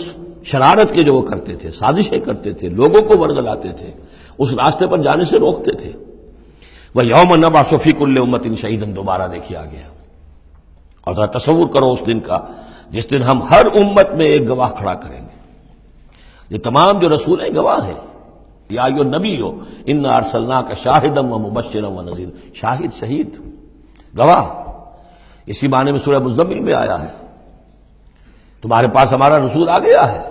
[SPEAKER 2] شرارت کے جو وہ کرتے تھے، سازشیں کرتے تھے، لوگوں کو ورگلاتے تھے، اس راستے پر جانے سے روکتے تھے۔ وَيَوْمَ نَبْعَثُ فِي كُلِّ أُمَّةٍ شَهِيدًا، دوبارہ دیکھیے آ گیا، اور ذرا تصور کرو اس دن کا جس دن ہم ہر امت میں ایک گواہ کھڑا کریں گے۔ یہ تمام جو رسول ہیں گواہ ہیں۔ یا ایھا النبی انا ارسلناک شاہدا ومبشرا ونذیرا، شاہد شہید گواہ، اسی معنی میں سورہ مزمل میں آیا ہے، تمہارے پاس ہمارا رسول آ گیا ہے،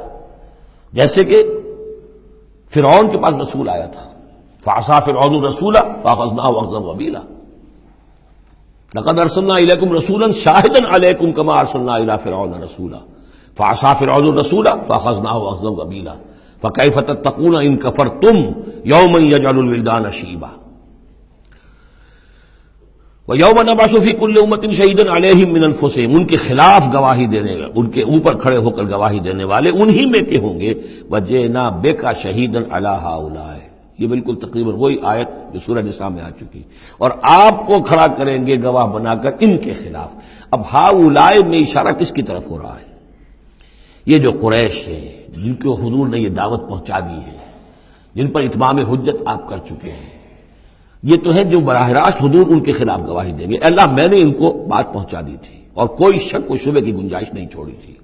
[SPEAKER 2] جیسے کہ فرعون کے پاس رسول آیا تھا، فعصى فرعون الرسول فاخذناه اخذا وبیلا، لقد ارسلنا الیکم رسولا شاہدا علیکم کما ارسلنا الی فرعون رسولا فعصى فرعون الرسول فاخذناه اخذا وبیلا فکیف تتقون ان کفرتم یوما یجعل الولدان شیبا ویوم نبعث فی کل امۃ شہیدا علیہم من انفسہم، ان کے خلاف گواہی دینے، ان کے اوپر کھڑے ہو کر گواہی دینے والے انہی میں کے ہوں گے۔ وجئنا بک شہیدا علی ہؤلاء، یہ بالکل تقریباً وہی آیت جو سورہ نساء میں آ چکی، اور آپ کو کھڑا کریں گے گواہ بنا کر ان کے خلاف۔ اب ہؤلاء میں اشارہ کس کی طرف ہو رہا ہے؟ یہ جو قریش ہیں جن کو حضور نے یہ دعوت پہنچا دی ہے، جن پر اتمام حجت آپ کر چکے ہیں، یہ تو ہے جو براہ راست حضور ان کے خلاف گواہی دیں گے۔ اللہ میں نے ان کو بات پہنچا دی تھی اور کوئی شک و شبے کی گنجائش نہیں چھوڑی تھی،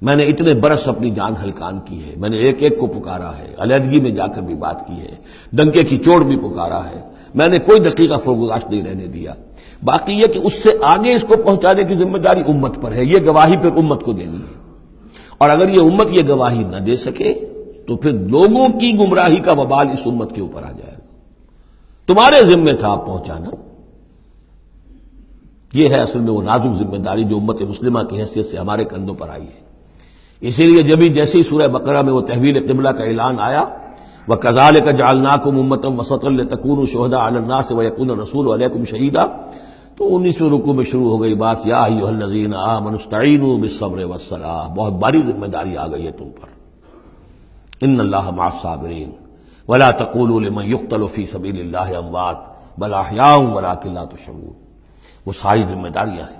[SPEAKER 2] میں نے اتنے برس اپنی جان ہلکان کی ہے، میں نے ایک ایک کو پکارا ہے، علیحدگی میں جا کر بھی بات کی ہے، ڈنکے کی چوٹ بھی پکارا ہے، میں نے کوئی دقیقہ فرگزاشت نہیں رہنے دیا۔ باقی یہ کہ اس سے آگے اس کو پہنچانے کی ذمہ داری امت پر ہے، یہ گواہی پھر امت کو دینی ہے، اور اگر یہ امت یہ گواہی نہ دے سکے تو پھر لوگوں کی گمراہی کا وبال اس امت کے اوپر آ جائے گا۔ تمہارے ذمہ تھا آپ پہنچانا، یہ ہے اصل میں وہ نازک ذمہ داری جو امت مسلمہ کی حیثیت سے ہمارے کندھوں پر آئی ہے۔ اسی لیے جبھی جیسی سورہ بقرہ میں وہ تحویل قبلہ کا اعلان آیا، وَكَذَلِكَ جَعَلْنَاكُمْ أُمَّةً وَسَطًا لِتَكُونُوا شُهَدَاءَ عَلَى النَّاسِ وَيَكُونَ الرَّسُولُ عَلَيْكُمْ شَهِيدًا، تو 19ویں رکوع میں شروع ہو گئی بات، یا ایھا الذین آمنوا استعینوا بالصبر والصلاۃ، بہت بڑی ذمہ داری آ گئی ہے تم پر۔ ان اللہ مع الصابرین ولا تقولوا لمن يقتل في سبيل الله اموات بل احیاء ولكن لا تشعرون، وہ ساری ذمہ داریاں ہیں۔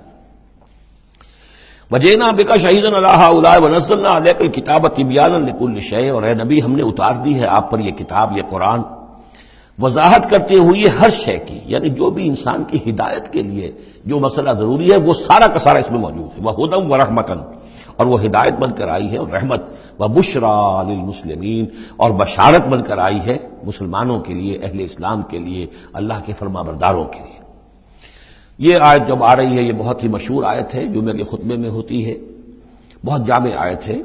[SPEAKER 2] وجئنا بک شہیدا علی ہؤلاء ونزلنا علیک الکتاب تبیانا لکل شیء، اور اے نبی ہم نے اتار دی ہے آپ پر یہ کتاب، یہ قرآن، وضاحت کرتے ہوئے ہر شے کی، یعنی جو بھی انسان کی ہدایت کے لیے جو مسئلہ ضروری ہے وہ سارا کا سارا اس میں موجود ہے۔ وہدی ورحمۃ، اور وہ ہدایت بن کر آئی ہے اور رحمت، وبشریٰ للمسلمین، اور بشارت بن کر آئی ہے مسلمانوں کے لیے، اہل اسلام کے لیے، اللہ کے فرما برداروں کے لیے۔ یہ آیت جب آ رہی ہے یہ بہت ہی مشہور آیت ہے، جمعے کے خطبے میں ہوتی ہے، بہت جامع آیت ہے۔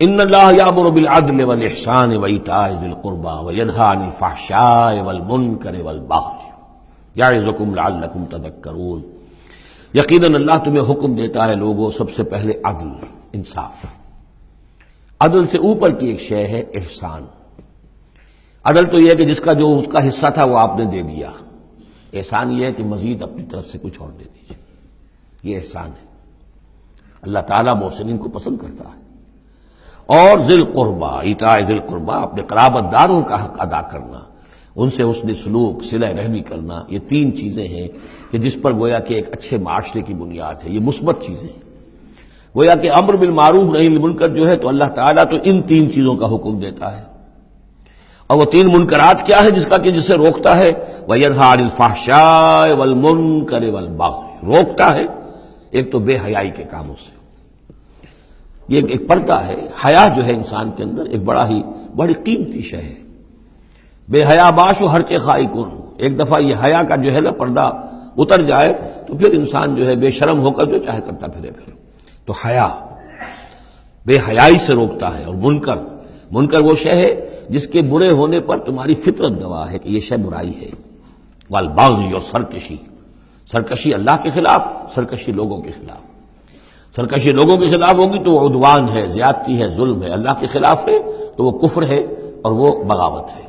[SPEAKER 2] ان اللہ یامر بالعدل والاحسان وایتاء ذی القربى وینہی عن الفحشاء والمنکر والبغی یعظکم لعلکم تذکرون، یقیناً اللہ تمہیں حکم دیتا ہے لوگوں سب سے پہلے عدل، انصاف۔ عدل سے اوپر کی ایک شے ہے احسان۔ عدل تو یہ ہے کہ جس کا جو اس کا حصہ تھا وہ آپ نے دے دیا، احسان یہ ہے کہ مزید اپنی طرف سے کچھ اور دے دیجیے، یہ احسان ہے۔ اللہ تعالیٰ محسنین کو پسند کرتا ہے۔ اور ذی القربیٰ، ایتاء ذی القربیٰ، اپنے قرابت داروں کا حق ادا کرنا، ان سے حسن سلوک، صلہ رحمی کرنا، یہ تین چیزیں ہیں کہ جس پر گویا کہ ایک اچھے معاشرے کی بنیاد ہے، یہ مثبت چیزیں ہیں۔ گویا کہ امر بالمعروف نہی عن المنکر جو ہے تو اللہ تعالیٰ تو ان تین چیزوں کا حکم دیتا ہے، اور وہ تین منکرات کیا ہے جسے روکتا ہے؟ وَيَنْهَى عَنِ الْفَحْشَاءِ وَالْمُنْكَرِ وَالْبَغْيِ، روکتا ہے ایک تو بے حیائی کے کاموں سے، یہ ایک پردہ ہے. حیا جو ہے انسان کے اندر ایک بڑی قیمتی شے ہے. بے حیا باش و ہر کے خائی کن. ایک دفعہ یہ حیا کا جو ہے نا پردہ اتر جائے تو پھر انسان جو ہے بے شرم ہو کر جو چاہے کرتا پھرے. تو حیا بے حیائی سے روکتا ہے. اور منکر وہ شے ہے جس کے برے ہونے پر تمہاری فطرت گواہ ہے کہ یہ شے برائی ہے. والبغی، اور سرکشی اللہ کے خلاف، سرکشی لوگوں کے خلاف. سرکشی لوگوں کے خلاف ہوگی تو وہ عدوان ہے، زیادتی ہے، ظلم ہے. اللہ کے خلاف ہے تو وہ کفر ہے اور وہ بغاوت ہے.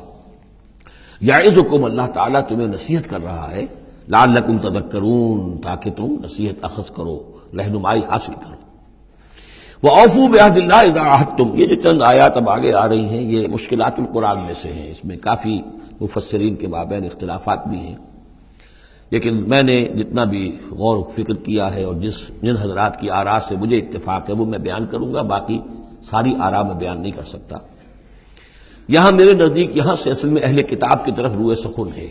[SPEAKER 2] یعظکم، اللہ تعالیٰ تمہیں نصیحت کر رہا ہے، لعلکم تذکرون، تاکہ تم نصیحت اخذ کرو، رہنمائی حاصل کرو. وَأَوْفُوا بِعَهْدِ اللَّهِ إِذَا عَاهَدتُّمْ. یہ جو چند آیات اب آگے آ رہی ہیں یہ مشکلات القرآن میں سے ہیں. اس میں کافی مفسرین کے مابین اختلافات بھی ہیں، لیکن میں نے جتنا بھی غور و فکر کیا ہے اور جن حضرات کی آراء سے مجھے اتفاق ہے وہ میں بیان کروں گا. باقی ساری آراء میں بیان نہیں کر سکتا. یہاں میرے نزدیک یہاں سے اصل میں اہل کتاب کی طرف روئے سخن ہے.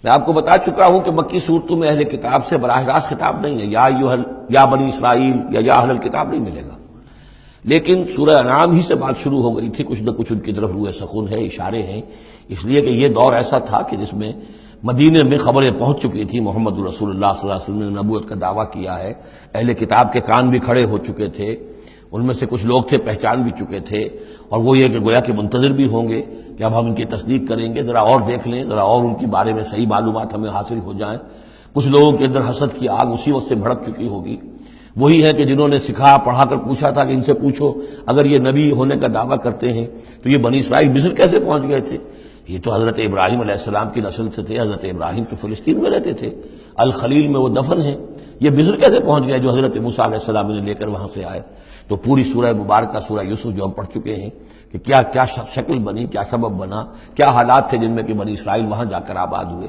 [SPEAKER 2] میں آپ کو بتا چکا ہوں کہ مکی صورتوں میں اہل کتاب سے براہ راست خطاب نہیں ہے. یا بنی اسرائیل یا اہل الکتاب نہیں ملے گا. لیکن سورہ انعام ہی سے بات شروع ہو گئی تھی. کچھ نہ کچھ ان کی طرف روئے سخن ہے، اشارے ہیں. اس لیے کہ یہ دور ایسا تھا کہ جس میں مدینے میں خبریں پہنچ چکی تھی. محمد رسول اللہ صلی اللہ علیہ وسلم نے نبوت کا دعویٰ کیا ہے. اہل کتاب کے کان بھی کھڑے ہو چکے تھے. ان میں سے کچھ لوگ تھے پہچان بھی چکے تھے، اور وہ یہ کہ گویا کہ منتظر بھی ہوں گے کہ اب ہم ان کی تصدیق کریں گے، ذرا اور دیکھ لیں، ذرا اور ان کے بارے میں صحیح معلومات ہمیں حاصل ہو جائیں. کچھ لوگوں کے اندر حسد کی آگ اسی وقت سے بھڑک چکی ہوگی. وہی ہے کہ جنہوں نے سکھا پڑھا کر پوچھا تھا کہ ان سے پوچھو اگر یہ نبی ہونے کا دعویٰ کرتے ہیں تو یہ بنی اسرائیل مصر کیسے پہنچ گئے تھے؟ یہ تو حضرت ابراہیم علیہ السلام کی نسل سے تھے. حضرت ابراہیم تو فلسطین میں رہتے تھے، الخلیل میں وہ دفن ہیں. یہ مصر کیسے پہنچ گئے جو حضرت موسیٰ علیہ السلام نے لے کر وہاں سے آئے؟ تو پوری سورہ مبارکہ سورہ یوسف جو ہم پڑھ چکے ہیں کہ کیا شکل بنی، کیا سبب بنا، کیا حالات تھے جن میں کہ بنی اسرائیل وہاں جا کر آباد ہوئے.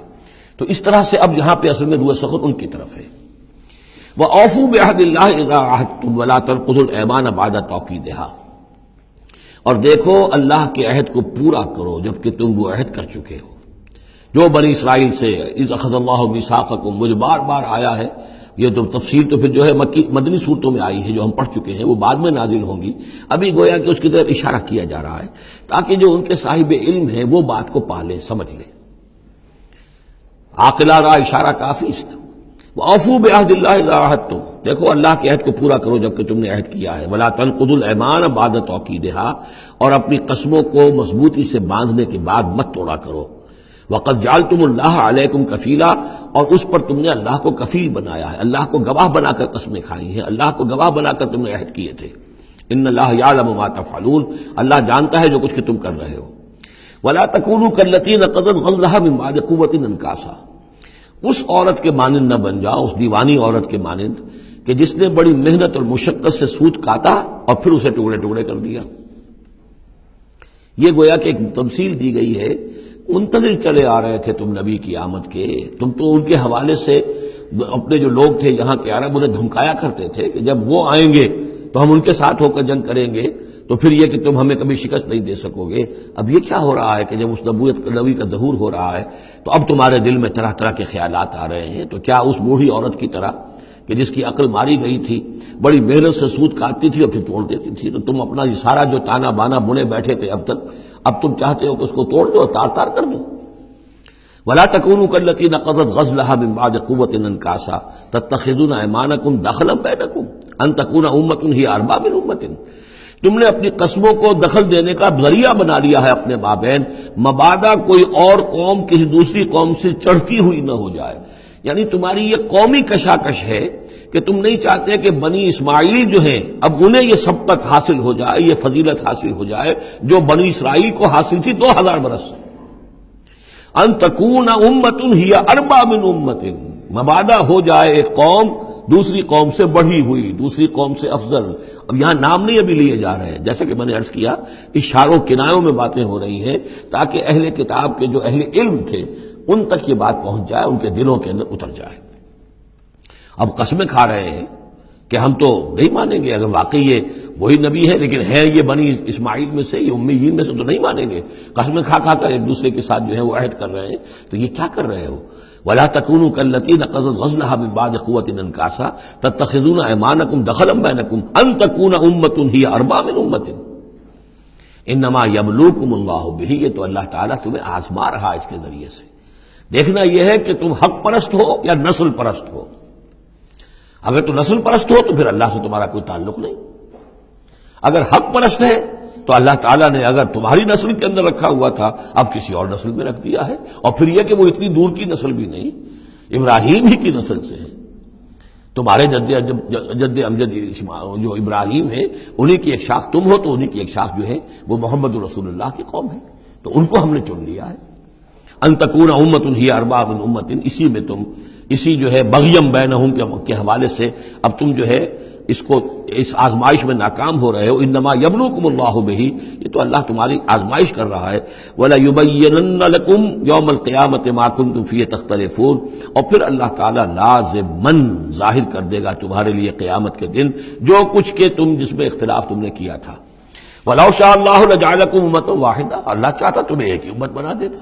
[SPEAKER 2] تو اس طرح سے اب یہاں پہ اصل میں روئے سخن ان کی طرف ہے. وَأَوْفُوا بِعَهْدِ اللَّهِ إِذَا عَاهَدتُّمْ وَلَا تَنقُضُوا الْأَيْمَانَ بَعْدَ تَوْكِيدِهَا. اور دیکھو اللہ کے عہد کو پورا کرو جبکہ تم وہ عہد کر چکے ہو. جو بنی اسرائیل سے اذ اخذ اللہ میثاقکم، مجھے بار بار آیا ہے. یہ تو تفصیل تو پھر جو ہے مدنی صورتوں میں آئی ہے جو ہم پڑھ چکے ہیں، وہ بعد میں نازل ہوں گی. ابھی گویا کہ اس کی طرف اشارہ کیا جا رہا ہے تاکہ جو ان کے صاحب علم ہیں وہ بات کو پا لیں، سمجھ لیں. عاقلہ را اشارہ کافی است. وَأَوْفُوا بِعَهْدِ اللَّهِ إِذَا عَاهَدتُّمْ. دیکھو اللہ کے عہد کو پورا کرو جبکہ تم نے عہد کیا ہے. وَلَا تَنقُضُوا الْأَيْمَانَ بَعْدَ تَوْكِيدِهَا. اور اپنی قسموں کو مضبوطی سے باندھنے کے بعد مت توڑا کرو. وَقَدْ جَعَلْتُمُ اللَّهَ عَلَيْكُمْ كَفِيلًا. اور اس پر تم نے اللہ کو کفیل بنایا ہے، اللہ کو گواہ بنا کر قسمیں کھائی ہیں، اللہ کو گواہ بنا کر تم نے عہد کیے تھے. إِنَّ اللَّهَ يَعْلَمُ مَا تَفْعَلُونَ. اللہ جانتا ہے جو کچھ کہ تم کر رہے ہو. وَلَا تَكُونُوا كَالَّتِي نَقَضَتْ غَزْلَهَا مِن بَعْدِ قُوَّةٍ أَنْكَاثًا. اس عورت کے مانند نہ بن جاؤ، اس دیوانی عورت کے مانند کہ جس نے بڑی محنت اور مشقت سے سوت کاٹا اور پھر اسے ٹکڑے ٹکڑے کر دیا. یہ گویا کہ ایک تمثیل دی گئی ہے. منتظر چلے آ رہے تھے تم نبی کی آمد کے. تم تو ان کے حوالے سے اپنے جو لوگ تھے یہاں کے عرب انہیں دھمکایا کرتے تھے کہ جب وہ آئیں گے تو ہم ان کے ساتھ ہو کر جنگ کریں گے، تو پھر یہ کہ تم ہمیں کبھی شکست نہیں دے سکو گے. اب یہ کیا ہو رہا ہے کہ جب اس نبی کا ظہور ہو رہا ہے تو اب تمہارے دل میں طرح طرح کے خیالات آ رہے ہیں. تو کیا اس بوڑھی عورت کی طرح کہ جس کی عقل ماری گئی تھی، بڑی محنت سے سود کاٹتی تھی اور پھر توڑ دیتی تھی، تو تم اپنا یہ سارا جو تانا بانا بنے بیٹھے تھے اب تک، اب تم چاہتے ہو کہ اس کو توڑ دو، تار تار کر دو. وَلَا تَكُونُوا كَالَّتِي نَقَضَتْ غَزْلَهَا مِن بَعْدِ قُوَّةٍ أَنْكَاثًا تَتَّخِذُونَ أَيْمَانَكُمْ دَخْلًا بَيْنَكُمْ أَن تَكُونَ أُمَّةٌ هِيَ أَرْبَىٰ مِنْ أُمَّةٍ. تم نے اپنی قسموں کو دخل دینے کا ذریعہ بنا لیا ہے اپنے مابین، مبادا کوئی اور قوم کسی دوسری قوم سے چڑھتی ہوئی نہ ہو جائے. یعنی تمہاری یہ قومی کشاکش ہے کہ تم نہیں چاہتے کہ بنی اسماعیل جو ہیں اب انہیں یہ سبقت حاصل ہو جائے، یہ فضیلت حاصل ہو جائے جو بنی اسرائیل کو حاصل تھی 2000 برس. ان تکون امۃ ہی اربع من امۃ. مبادا ہو جائے ایک قوم دوسری قوم سے بڑھی ہوئی، دوسری قوم سے افضل. اب یہاں نام نہیں ابھی لیے جا رہے ہیں، جیسا کہ میں نے عرض کیا اشاروں کنایوں میں باتیں ہو رہی ہیں تاکہ اہل کتاب کے جو اہل علم تھے ان تک یہ بات پہنچ جائے، ان کے دلوں کے اندر اتر جائے. اب قسمیں کھا رہے ہیں کہ ہم تو نہیں مانیں گے، اگر واقعی یہ وہی نبی ہے لیکن ہے یہ بنی اسماعیل میں سے، یہ امیین میں سے، تو نہیں مانیں گے. قسمیں کھا کھا کر ایک دوسرے کے ساتھ جو ہے وہ عہد کر رہے ہیں. تو یہ کیا کر رہے ہو؟ ولا تکونوا كالتي نقضت غزلها من بعد قوة انكاسا تتخذون ايمانكم دخلا بينكم ان تكون امة هي اربى من امة انما يبلوكم الله به. یہ تو اللہ تعالیٰ تمہیں آزما رہا اس کے ذریعے سے. دیکھنا یہ ہے کہ تم حق پرست ہو یا نسل پرست ہو. اگر تو نسل پرست ہو تو پھر اللہ سے تمہارا کوئی تعلق نہیں. اگر حق پرست ہے تو اللہ تعالیٰ نے اگر تمہاری نسل کے اندر رکھا ہوا تھا اب کسی اور نسل میں رکھ دیا ہے. اور پھر یہ کہ وہ اتنی دور کی نسل بھی نہیں، ابراہیم ہی کی نسل سے ہے. تمہارے جد امجد جو ابراہیم ہے انہی کی ایک شاخ تم ہو، تو انہی کی ایک شاخ جو ہے وہ محمد رسول اللہ کی قوم ہے. تو ان کو ہم نے چن لیا ہے. ان تکون امۃ ہی اربا من امۃ، اسی میں تم اسی جو ہے بغیم بینہم کے حوالے سے اب تم جو ہے اس آزمائش میں ناکام ہو رہے ہو. انما یبلوکم اللہ بہ، یہ تو اللہ تمہاری آزمائش کر رہا ہے. وَلَيُبَيِّنَنَّ لَكُمْ يَوْمَ الْقِيَامَةِ مَا كُنتُمْ فِيهِ تَخْتَلِفُونَ، اور پھر اللہ تعالیٰ لازماً ظاہر کر دے گا تمہارے لیے قیامت کے دن جو کچھ کہ تم جس میں اختلاف تم نے کیا تھا. وَلَوْ شَاءَ اللَّهُ لَجَعَلَكُمْ أُمَّةً وَاحِدَةً، اللہ چاہتا تمہیں ایک ہی امت بنا دیتا.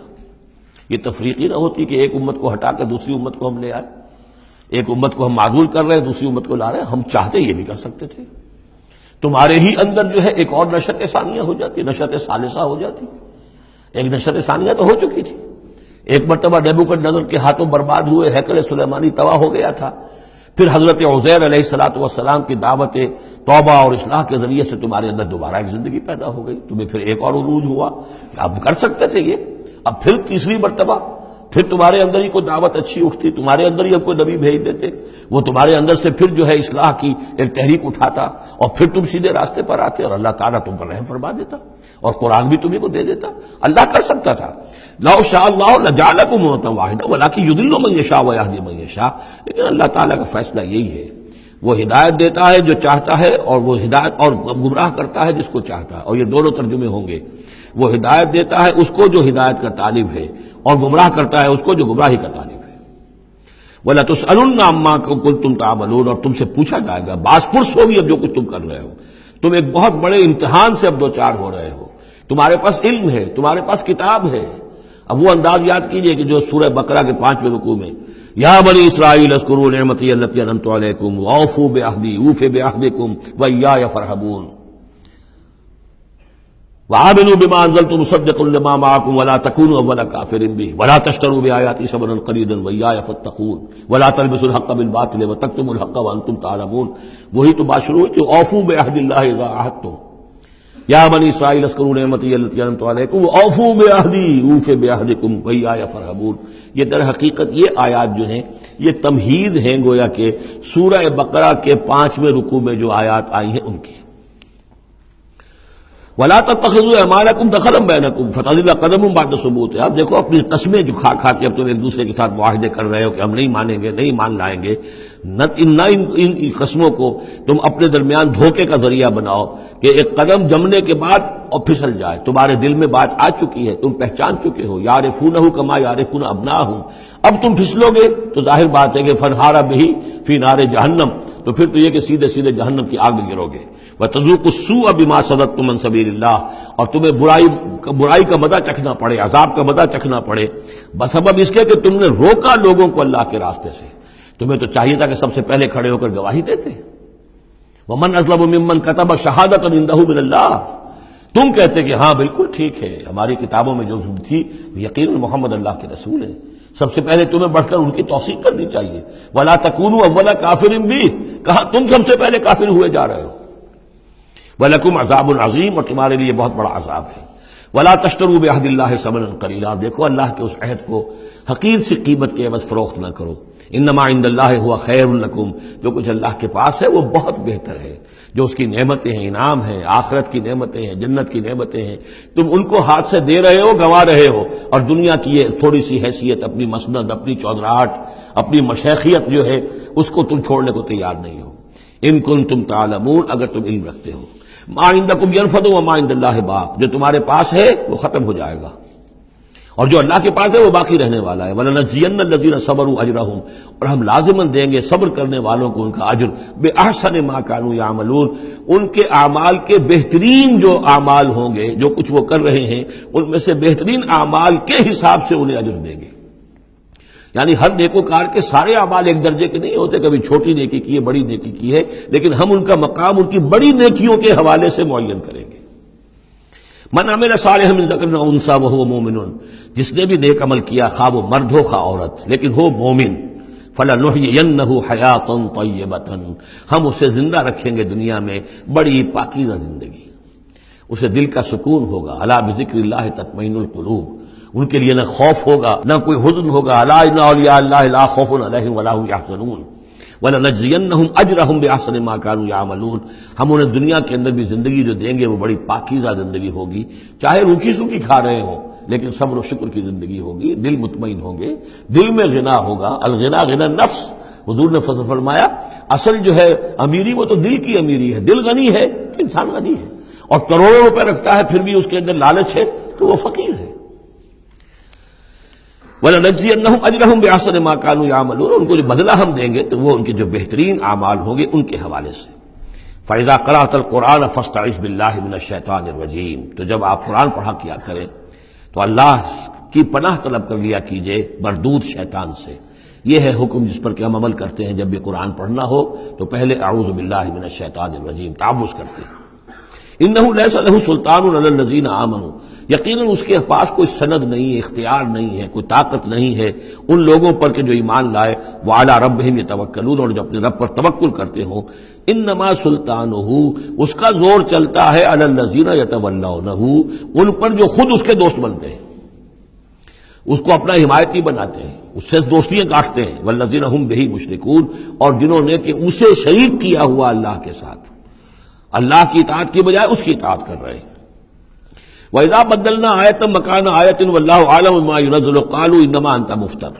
[SPEAKER 2] یہ تفریقی نہ ہوتی کہ ایک امت کو ہٹا کر دوسری امت کو ہم لے آئے. ایک امت کو ہم معذول کر رہے ہیں، دوسری امت کو لا رہے ہیں. ہم چاہتے یہ بھی کر سکتے تھے. تمہارے ہی اندر جو ہے ایک اور نشأت ثانیہ ہو جاتی، نشأت ثالثہ ہو جاتی. ایک نشأت ثانیہ تو ہو چکی تھی. ایک مرتبہ نیبوکدنیزر کے ہاتھوں برباد ہوئے ہیکل سلیمانی تباہ ہو گیا تھا. پھر حضرت عزیر علیہ السلام کی دعوت توبہ اور اصلاح کے ذریعے سے تمہارے اندر دوبارہ ایک زندگی پیدا ہو گئی. تمہیں پھر ایک اور عروج ہوا کہ اب کر سکتے تھے یہ. اب پھر تیسری مرتبہ پھر تمہارے اندر ہی کوئی دعوت اچھی اٹھتی، تمہارے اندر ہی کوئی نبی بھیج دیتے، وہ تمہارے اندر سے پھر جو ہے اصلاح کی ایک تحریک اٹھاتا اور پھر تم سیدھے راستے پر آتے اور اللہ تعالیٰ تم پر رحم فرما دیتا اور قرآن بھی تمہیں کو دے دیتا. اللہ کر سکتا تھا. لو شاء اللہ لجعلکم امۃ واحدۃ ولکن یضل من یشاء ویہدی من یشاء، لیکن اللہ تعالیٰ کا فیصلہ یہی ہے. وہ ہدایت دیتا ہے جو چاہتا ہے، اور وہ ہدایت اور گمراہ کرتا ہے جس کو چاہتا ہے. اور یہ دونوں ترجمے ہوں گے. وہ ہدایت دیتا ہے اس کو جو ہدایت کا طالب ہے، اور گمراہ کرتا ہے اس کو جو گمراہی کا طالب ہے. وَلَتُسْأَلُنَّ عَمَّا كُنتُمْ تَعْمَلُونَ، اور تم سے پوچھا جائے گا، باز پرس ہوگی اب جو کچھ تم کر رہے ہو. تم ایک بہت بڑے امتحان سے اب دو چار ہو رہے ہو. تمہارے پاس علم ہے، تمہارے پاس کتاب ہے. اب وہ انداز یاد کیجئے کہ جو سورہ بقرہ کے 5ویں رکوع میں یا بنی اسرائیل اذکروا نعمتی التی انعمت علیکم واوفوا بعہدی اوف بعہدکم وایای فارہبون وآمنوا بما انزلت مصدقا لما معكم ولا تكونوا اول كافر به ولا تشتروا بآياتي ثمنا قليلا وإياي فاتقون ولا تلبسوا الحق بالباطل وتكتموا الحق وانتم تعلمون. وہی تو بات شروع ہوئی کہ اوفوا بعہد اللہ اذا عاہدتم یا بنی اسرائیل اذکروا نعمتی التی انعمت علیکم واوفوا بعہدی اوف بعہدکم وإیاي فارہبون. یہ در حقیقت یہ آیات جو ہیں یہ تمہید ہیں گویا کہ سورہ بقرہ کے 5ویں رکوع میں جو آیات آئی ہیں ان کی. وَلَا تَتَّخِذُوا أَيْمَانَكُمْ دَخَلًا بَيْنَكُمْ فَتَزِلَّ قَدَمٌ بَعْدَ ثُبُوتِهَا. اب دیکھو اپنی قسمیں جو کھا کھا کے اب تم ایک دوسرے کے ساتھ معاہدے کر رہے ہو کہ ہم نہیں مانیں گے، نہیں مان لائیں گے. ان قسموں کو تم اپنے درمیان دھوکے کا ذریعہ بناؤ کہ ایک قدم جمنے کے بعد اور پھسل جائے. تمہارے دل میں بات آ چکی ہے، تم پہچان چکے ہو. یعرفونہ کما یعرفون ابناہم. اب تم پھسلو گے تو ظاہر بات ہے کہ فنہار بہ فی نار جہنم، تو پھر تو یہ کہ سیدھے سیدھے جہنم کی آگ میں گرو گے. وَتَذُوقُوا السُّوءَ بِمَا صَدَدتُّمْ عَنْ سَبِيلِ اللَّهِ، اور تمہیں برائی کا مزہ چکھنا پڑے، عذاب کا مزہ چکھنا پڑے بسبب اس کے کہ تم نے روکا لوگوں کو اللہ کے راستے سے. تمہیں تو چاہیے تھا کہ سب سے پہلے کھڑے ہو کر گواہی دیتے. وَمَنْ أَظْلَمُ مِمَّنْ كَتَبَ شَهَادَةً عِندَهُ مِنَ اللَّهِ. تم کہتے کہ ہاں بالکل ٹھیک ہے، ہماری کتابوں میں جو تھی یقیناً محمد اللہ کے رسول ہیں، سب سے پہلے تمہیں بڑھ کر ان کی توثیق کرنی چاہیے. وَلَا تَكُونُوا أَوَّلَ كَافِرٍ بِهِ، کہا تم سب سے پہلے کافر ہوئے جا رہے ہو. وَلَكُمْ عَذَابٌ عَظِيمٌ، اور تمہارے لیے بہت بڑا عذاب ہے. وَلَا تَشْتَرُوا بِعَهْدِ اللَّهِ ثَمَنًا قَلِيلًا، دیکھو اللہ کے اس عہد کو حقیر سی قیمت کے عوض فروخت نہ کرو. انما عند اللہ هو خیر لکم، جو کچھ اللہ کے پاس ہے وہ بہت بہتر ہے. جو اس کی نعمتیں ہیں، انعام ہیں، آخرت کی نعمتیں ہیں، جنت کی نعمتیں ہیں، تم ان کو ہاتھ سے دے رہے ہو، گنوا رہے ہو. اور دنیا کی یہ تھوڑی سی حیثیت، اپنی مسند، اپنی چودراہٹ، اپنی مشیخیت جو ہے اس کو تم چھوڑنے کو تیار نہیں ہو. ان کنتم تعلمون، اگر تم علم رکھتے ہو. ما عندکم ينفد وما عند اللہ باق، جو تمہارے پاس ہے وہ ختم ہو جائے گا اور جو اللہ کے پاس ہے وہ باقی رہنے والا ہے. وَلَنَجْزِيَنَّ الَّذِينَ صَبَرُوا أَجْرَهُمْ، اور ہم لازماً دیں گے صبر کرنے والوں کو ان کا اجر. بِأَحْسَنِ مَا كَانُوا يَعْمَلُونَ، ان کے اعمال کے بہترین جو اعمال ہوں گے، جو کچھ وہ کر رہے ہیں ان میں سے بہترین اعمال کے حساب سے انہیں اجر دیں گے. یعنی ہر نیکوکار کے سارے اعمال ایک درجے کے نہیں ہوتے، کبھی چھوٹی نیکی کی ہے، بڑی نیکی کی ہے، لیکن ہم ان کا مقام ان کی بڑی نیکیوں کے حوالے سے معین کریں گے۔ من عمل صالحا من ذکر او انثی وهو مؤمن، جس نے بھی نیک عمل کیا، خواہ وہ مرد ہو خواہ عورت، لیکن ہو مومن، فلنحیینہ حیاۃ طیبۃ، ہم اسے زندہ رکھیں گے دنیا میں بڑی پاکیزہ زندگی، اسے دل کا سکون ہوگا۔ الا بذکر اللہ تطمئن القلوب، ان کے لیے نہ خوف ہوگا نہ کوئی حزن ہوگا۔ الا ان اولیاء اللہ لا خوف علیہم ولا هم یحزنون وَلَنَجْزِيَنَّهُمْ أَجْرَهُمْ بِأَحْسَنِ مَا كَانُوا يَعْمَلُونَ، ہم انہیں دنیا کے اندر بھی زندگی جو دیں گے وہ بڑی پاکیزہ زندگی ہوگی، چاہے روکھی سوکھی کھا رہے ہوں لیکن صبر و شکر کی زندگی ہوگی، دل مطمئن ہوں گے، دل میں غنا ہوگا۔ الغنا غنا نفس، حضور نے فرمایا اصل جو ہے امیری وہ تو دل کی امیری ہے، دل غنی ہے انسان غنی ہے، اور کروڑوں روپے رکھتا ہے پھر بھی اس کے اندر لالچ ہے تو وہ فقیر ہے۔ وَلَنَجْزِيَنَّهُمْ أَجْرَهُمْ بِأَحْسَنِ مَا كَانُوا يَعْمَلُونَ، ان کو جو بدلہ ہم دیں گے تو وہ ان کے جو بہترین اعمال ہوں گے ان کے حوالے سے۔ فَإِذَا قَرَأْتَ الْقُرْآنَ فَاسْتَعِذْ بِاللَّهِ مِنَ الشَّيْطَانِ الرَّجِيمِ، تو جب آپ قرآن پڑھا کیا کریں تو اللہ کی پناہ طلب کر لیا کیجئے مردود شیطان سے۔ یہ ہے حکم جس پر کہ ہم عمل کرتے ہیں، جب بھی قرآن پڑھنا ہو تو پہلے اعوذ باللہ من الشیطان الرجیم تعوذ کرتے ہیں۔ انہ لیس لہ سلطان علی الذین آمنوا، یقیناً اس کے پاس کوئی سند نہیں ہے، اختیار نہیں ہے، کوئی طاقت نہیں ہے ان لوگوں پر کہ جو ایمان لائے، وعلی ربہم یتوکلون، اور جو اپنے رب پر توکل کرتے ہوں۔ انما سلطانہ، اس کا زور چلتا ہے علی الذین یتولونہ، ان پر جو خود اس کے دوست بنتے ہیں، اس کو اپنا حمایتی بناتے ہیں، اس سے دوستیاں کاٹتے ہیں، والذین ہم بہ مشرکون، اور جنہوں نے کہ اسے شریک کیا ہوا اللہ کے ساتھ، اللہ کی اطاعت کی بجائے اس کی اطاعت کر رہے ہیں۔ وَإِذَا بَدَّلْنَا آیَةً مَّكَانَ آیَةٍ وَاللَّهُ أَعْلَمُ بِمَا يُنَزِّلُ قَالُوا إِنَّمَا أَنتَ مُفْتَرٍ،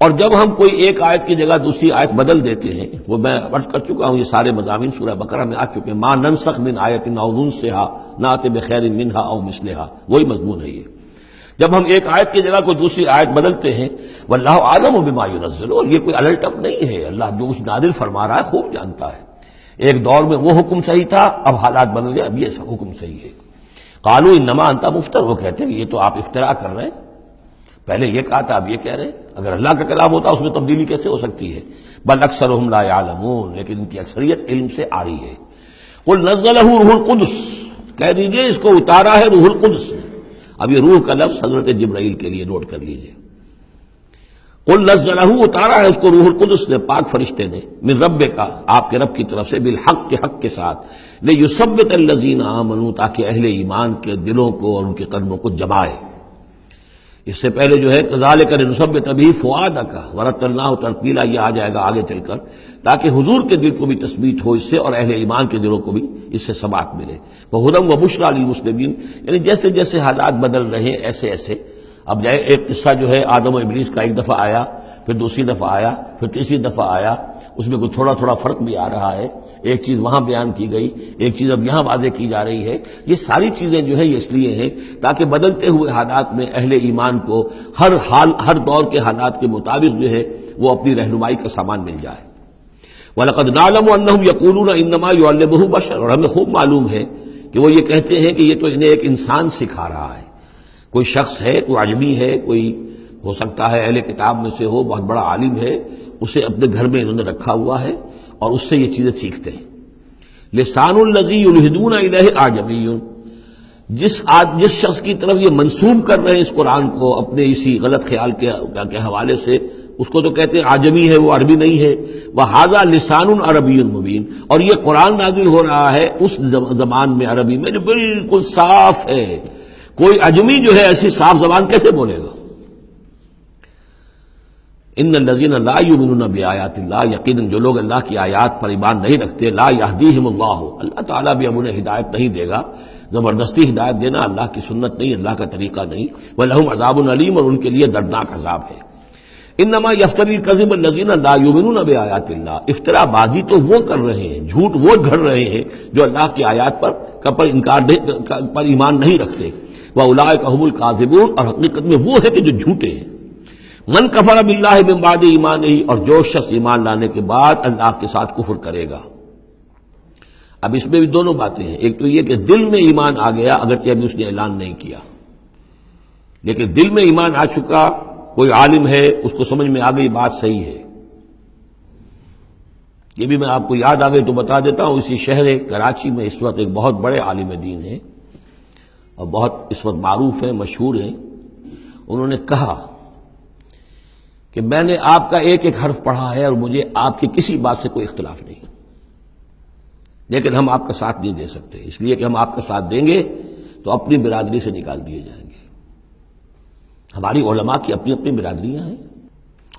[SPEAKER 2] اور جب ہم کوئی ایک آیت کی جگہ دوسری آیت بدل دیتے ہیں، وہ میں عرض کر چکا ہوں، یہ سارے مضامین سورہ بقرہ میں آ چکے ہیں، مَا نَنسَخْ مِنْ آیَةٍ أَوْ نُنسِهَا نَأْتِ بِخَيْرٍ مِنْهَا أَوْ مِثْلِهَا، وہی مضمون ہے یہ۔ جب ہم ایک آیت کی جگہ کوئی دوسری آیت بدلتے ہیں، واللہ عالم بما ينزل، اور یہ کوئی الٹ اپ نہیں ہے، اللہ جو کچھ نازل فرما رہا ہے خوب جانتا ہے۔ ایک دور میں وہ حکم صحیح تھا، اب حالات بدل گئے، اب یہ حکم صحیح ہے۔ قالوا انما انت مفتر، وہ کہتے ہیں یہ تو آپ افتراء کر رہے ہیں، پہلے یہ کہا تھا اب یہ کہہ رہے ہیں، اگر اللہ کا کلام ہوتا اس میں تبدیلی کیسے ہو سکتی ہے؟ بل اکثرهم لا يعلمون، لیکن ان کی اکثریت علم سے آ رہی ہے۔ قل نزلہ روح القدس، کہہ دیجئے اس کو اتارا ہے روح القدس نے۔ اب یہ روح کا لفظ حضرت جبرائیل کے لیے نوٹ کر لیجئے۔ قل نزلہ، اتارا ہے اس کو روح القدس نے، پاک فرشتے نے، من ربک، آپ کے رب کی طرف سے، بالحق، کے حق کے ساتھ، لیثبت الذین آمنوا، تاکہ اہل ایمان کے دلوں کو اور ان کے قلبوں کو جمائے۔ اس سے پہلے جو ہے کذالک لنثبت بہ فؤادک ورتلناہ ترتیلا، یہ آ جائے گا آگے چل کر، تاکہ حضور کے دل کو بھی تثبیت ہو اس سے اور اہل ایمان کے دلوں کو بھی اس سے ثبات ملے۔ وہدی وبشریٰ للمسلمین، یعنی جیسے جیسے حالات بدل رہے ہیں ایسے ایسے۔ اب جائے ایک قصہ جو ہے آدم و ابلیس کا، ایک دفعہ آیا، پھر دوسری دفعہ آیا، پھر تیسری دفعہ آیا، اس میں کوئی تھوڑا تھوڑا فرق بھی آ رہا ہے، ایک چیز وہاں بیان کی گئی، ایک چیز اب یہاں واضح کی جا رہی ہے۔ یہ ساری چیزیں جو ہے یہ اس لیے ہیں تاکہ بدلتے ہوئے حالات میں اہل ایمان کو ہر حال، ہر دور کے حالات کے مطابق جو ہے وہ اپنی رہنمائی کا سامان مل جائے۔ وَلَقَدْ نَعْلَمُ أَنَّهُمْ يَقُولُونَ إِنَّمَا يُعَلِّمُهُ بَشَرٌ، اور ہمیں خوب معلوم ہے کہ وہ یہ کہتے ہیں کہ یہ تو انہیں ایک انسان سکھا رہا ہے، کوئی شخص ہے، کوئی عجمی ہے، کوئی ہو سکتا ہے اہل کتاب میں سے ہو، بہت بڑا عالم ہے، اسے اپنے گھر میں انہوں نے رکھا ہوا ہے اور اس سے یہ چیزیں سیکھتے ہیں۔ لسان الذی یلحدون الیہ اعجمی، جس شخص کی طرف یہ منسوب کر رہے ہیں اس قرآن کو اپنے اسی غلط خیال کے حوالے سے، اس کو تو کہتے ہیں عجمی ہے، وہ عربی نہیں ہے۔ وہذا لسان عربی مبین، اور یہ قرآن نازل ہو رہا ہے اس زبان میں، عربی میں جو بالکل صاف ہے، کوئی عجمی جو ہے ایسی صاف زبان کیسے بولے گا؟ ان الذین لا یؤمنون بآیات اللہ، یقیناً جو لوگ اللہ کی آیات پر ایمان نہیں رکھتے، لا یہدیہم اللہ، اللہ تعالیٰ بھی اب انہیں ہدایت نہیں دے گا، زبردستی ہدایت دینا اللہ کی سنت نہیں، اللہ کا طریقہ نہیں۔ وَلَهُمْ عَذَابٌ عَلِيمٌ، اور ان کے لیے دردناک عذاب ہے۔ انما یفتری الکذب الذین لا یؤمنون بآیات اللہ، افطرا بازی تو وہ کر رہے ہیں، جھوٹ وہ گھڑ رہے ہیں جو اللہ کی آیات پر ایمان نہیں رکھتے۔ وَأُولَٰئِکَ هُمُ الْكَاذِبُونَ، اور حقیقت میں وہ ہے کہ جو جھوٹے ہیں۔ من کفر باللہ من بعد ایمانہ، اور جو شخص ایمان لانے کے بعد اللہ کے ساتھ کفر کرے گا۔ اب اس میں بھی دونوں باتیں ہیں، ایک تو یہ کہ دل میں ایمان آ گیا، اگرچہ ابھی اس نے اعلان نہیں کیا، لیکن دل میں ایمان آ چکا کوئی عالم ہے اس کو سمجھ میں آ گئی بات صحیح ہے. یہ بھی میں آپ کو یاد آ گئی تو بتا دیتا ہوں. اسی شہر کراچی میں اس وقت ایک بہت بڑے عالم دین ہیں اور بہت اس وقت معروف ہیں، مشہور ہیں. انہوں نے کہا کہ میں نے آپ کا ایک ایک حرف پڑھا ہے اور مجھے آپ کی کسی بات سے کوئی اختلاف نہیں، لیکن ہم آپ کا ساتھ نہیں دے سکتے، اس لیے کہ ہم آپ کا ساتھ دیں گے تو اپنی برادری سے نکال دیے جائیں گے. ہماری علماء کی اپنی اپنی برادریاں ہیں.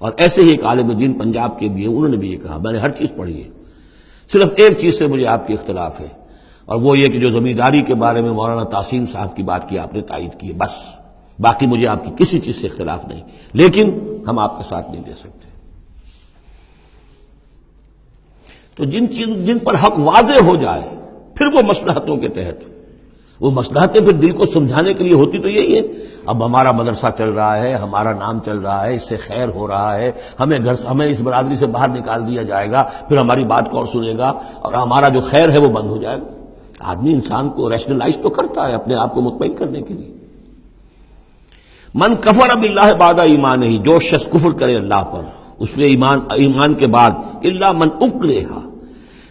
[SPEAKER 2] اور ایسے ہی ایک عالم دین پنجاب کے بھی ہیں، انہوں نے بھی یہ کہا میں نے ہر چیز پڑھی ہے، صرف ایک چیز سے مجھے آپ کی اختلاف ہے، اور وہ یہ کہ جو زمینداری کے بارے میں مولانا تحسین صاحب کی بات کی آپ نے تائید کی ہے، بس باقی مجھے آپ کی کسی چیز سے اختلاف نہیں، لیکن ہم آپ کا ساتھ نہیں دے سکتے. تو جن پر حق واضح ہو جائے پھر وہ مصلحتوں کے تحت، وہ مصلحتیں پھر دل کو سمجھانے کے لیے ہوتی تو یہی ہے. اب ہمارا مدرسہ چل رہا ہے، ہمارا نام چل رہا ہے، اس سے خیر ہو رہا ہے، ہمیں اس برادری سے باہر نکال دیا جائے گا، پھر ہماری بات کون سنے گا اور ہمارا جو خیر ہے وہ بند ہو جائے گا. آدمی انسان کو ریشنلائز تو کرتا ہے اپنے آپ کو مطمئن کرنے کے لیے. من کفر باللہ بعد ایمانہ، جو شخص کفر کرے اللہ پر اس میں ایمان کے بعد، الا من اکرہ،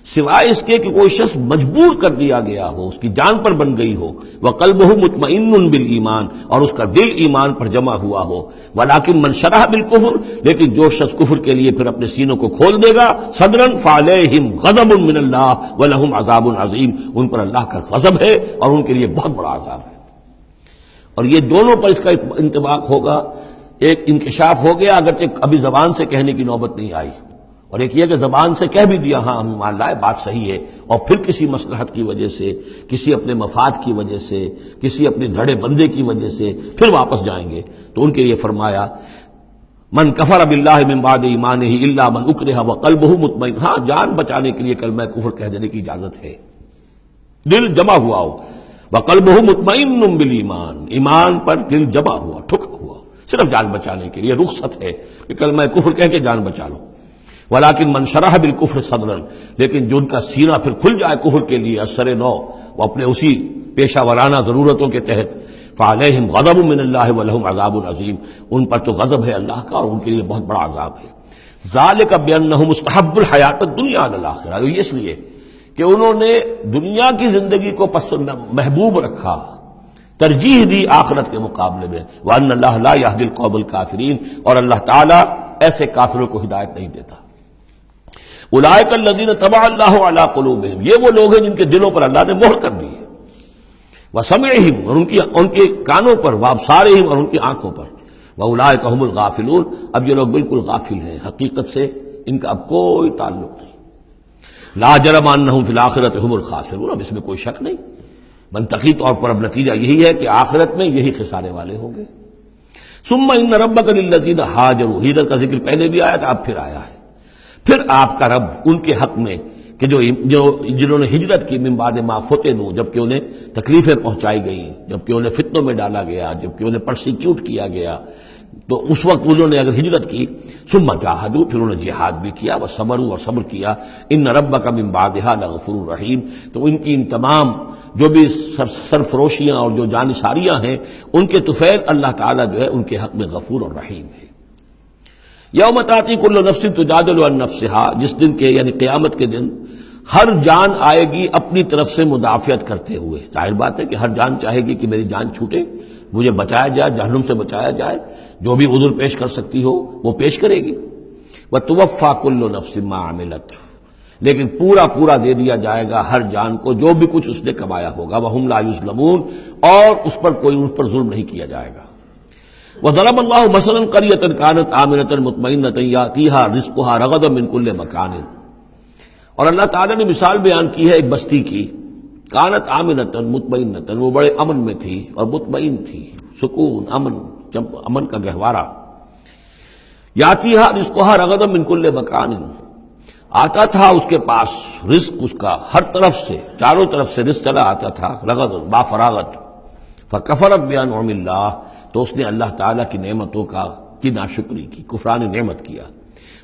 [SPEAKER 2] سوائے اس کے کہ کوئی شخص مجبور کر دیا گیا ہو، اس کی جان پر بن گئی ہو، وقلبہ مطمئن بالایمان، اور اس کا دل ایمان پر جمع ہوا ہو. ولکن من شرح بالکفر، لیکن جو شخص کفر کے لیے پھر اپنے سینوں کو کھول دے گا، صدرا فعلیہم غضب من اللہ ولہم عذاب عظیم، ان پر اللہ کا غضب ہے اور ان کے لیے بہت بڑا عذاب ہے. اور یہ دونوں پر اس کا انطباق ہوگا. ایک انکشاف ہو گیا اگرچہ ابھی زبان سے کہنے کی نوبت نہیں آئی، اور ایک یہ کہ زبان سے کہہ بھی دیا ہاں ہم مان لائے بات صحیح ہے، اور پھر کسی مصلحت کی وجہ سے، کسی اپنے مفاد کی وجہ سے، کسی اپنے دھڑے بندے کی وجہ سے پھر واپس جائیں گے. تو ان کے لیے فرمایا من کفر باللہ من بعد ایمانہ الا من اکرہ وقلبہ مطمئن، ہاں جان بچانے کے لیے کلمہ کفر کہہ دینے کی اجازت ہے، دل جمع ہوا ہو. وقلبہ مطمئن بالایمان، ایمان پر دل جمع ہوا، ٹھکا ہوا، صرف جان بچانے کے لیے رخصت ہے کہ کلمہ کفر کہہ کے جان بچا لو. ولیکن من شرح بالکفر صدرا، لیکن جو ان کا سینہ پھر کھل جائے کفر کے لیے اثر نو، وہ اپنے اسی پیشہ ورانہ ضرورتوں کے تحت، فعلیہم غضب من اللہ ولہم عذاب عظیم، ان پر تو غضب ہے اللہ کا اور ان کے لیے بہت بڑا عذاب ہے. ذالک بانہم مستحب الحیات الدنیا علی الاخرہ، یہ اس لیے کہ انہوں نے دنیا کی زندگی کو محبوب رکھا، ترجیح دی آخرت کے مقابلے میں. وان اللہ لا یہدی القوم الکافرین، اور اللہ تعالیٰ ایسے کافروں کو ہدایت نہیں دیتا. اولئک الذین طبع اللہ علی قلوبہم، یہ وہ لوگ ہیں جن کے دلوں پر اللہ نے مہر کر دی ہے. وسمعہم، اور ان کے کانوں پر، وابصارہم، اور ان کی آنکھوں پر. واولئک هم الغافلون، اب یہ لوگ بالکل غافل ہیں، حقیقت سے ان کا اب کوئی تعلق نہیں. لا جرم انہم فی الآخرۃ هم الخاسرون، اب اس میں کوئی شک نہیں، منطقی طور پر اب نتیجہ یہی ہے کہ آخرت میں یہی خسارے والے ہوں گے. ثم ان ربک للذین ہاجروا، ہجرت کا ذکر پہلے بھی آیا تھا اب پھر آیا ہے. پھر آپ کا رب ان کے حق میں کہ جنہوں نے ہجرت کی من بعد ما فتنوا، جبکہ انہیں تکلیفیں پہنچائی گئیں، جبکہ انہیں فتنوں میں ڈالا گیا، جبکہ انہیں پرسیکیوٹ کیا گیا، تو اس وقت انہوں نے اگر ہجرت کی، ثم جاہدوا، پھر انہوں نے جہاد بھی کیا، وصبروا، اور صبر کیا، ان ربک من بعدها لغفور رحیم، تو ان کی ان تمام جو بھی سرفروشیاں اور جو جانثاریاں ہیں ان کے طفیل اللہ تعالیٰ جو ہے ان کے حق میں غفور اور رحیم ہے. یوم تاتی کل نفس تجادل عن نفسها، جس دن کے یعنی قیامت کے دن ہر جان آئے گی اپنی طرف سے مدافعت کرتے ہوئے. ظاہر بات ہے کہ ہر جان چاہے گی کہ میری جان چھوٹے، مجھے بچایا جائے، جہنم سے بچایا جائے، جو بھی عذر پیش کر سکتی ہو وہ پیش کرے گی. وتوفى كل نفس ما عملت، لیکن پورا دے دیا جائے گا ہر جان کو جو بھی کچھ اس نے کمایا ہوگا. وهم لا يظلمون، اور اس پر کوئی ان پر ظلم نہیں کیا جائے گا. وضرب اللہ مثلا قریۃ کانت آمنۃ مطمئنۃ یاتیھا رزقھا رغدا من کل مکان، اور اللہ تعالیٰ نے مثال بیان کی ہے ایک بستی کی، کانت آمنۃ مطمئنۃ، وہ بڑے امن میں تھی اور مطمئن تھی، سکون، امن کا گہوارہ. یاتیھا رزقھا رغدا من کل مکان، آتا تھا اس کے پاس رزق اس کا ہر طرف سے، چاروں طرف سے رزق چلا آتا تھا، رغد با فراغت. فکفرت بانعم اللہ، تو اس نے اللہ تعالیٰ کی نعمتوں کی ناشکری کی، کفران نعمت کیا.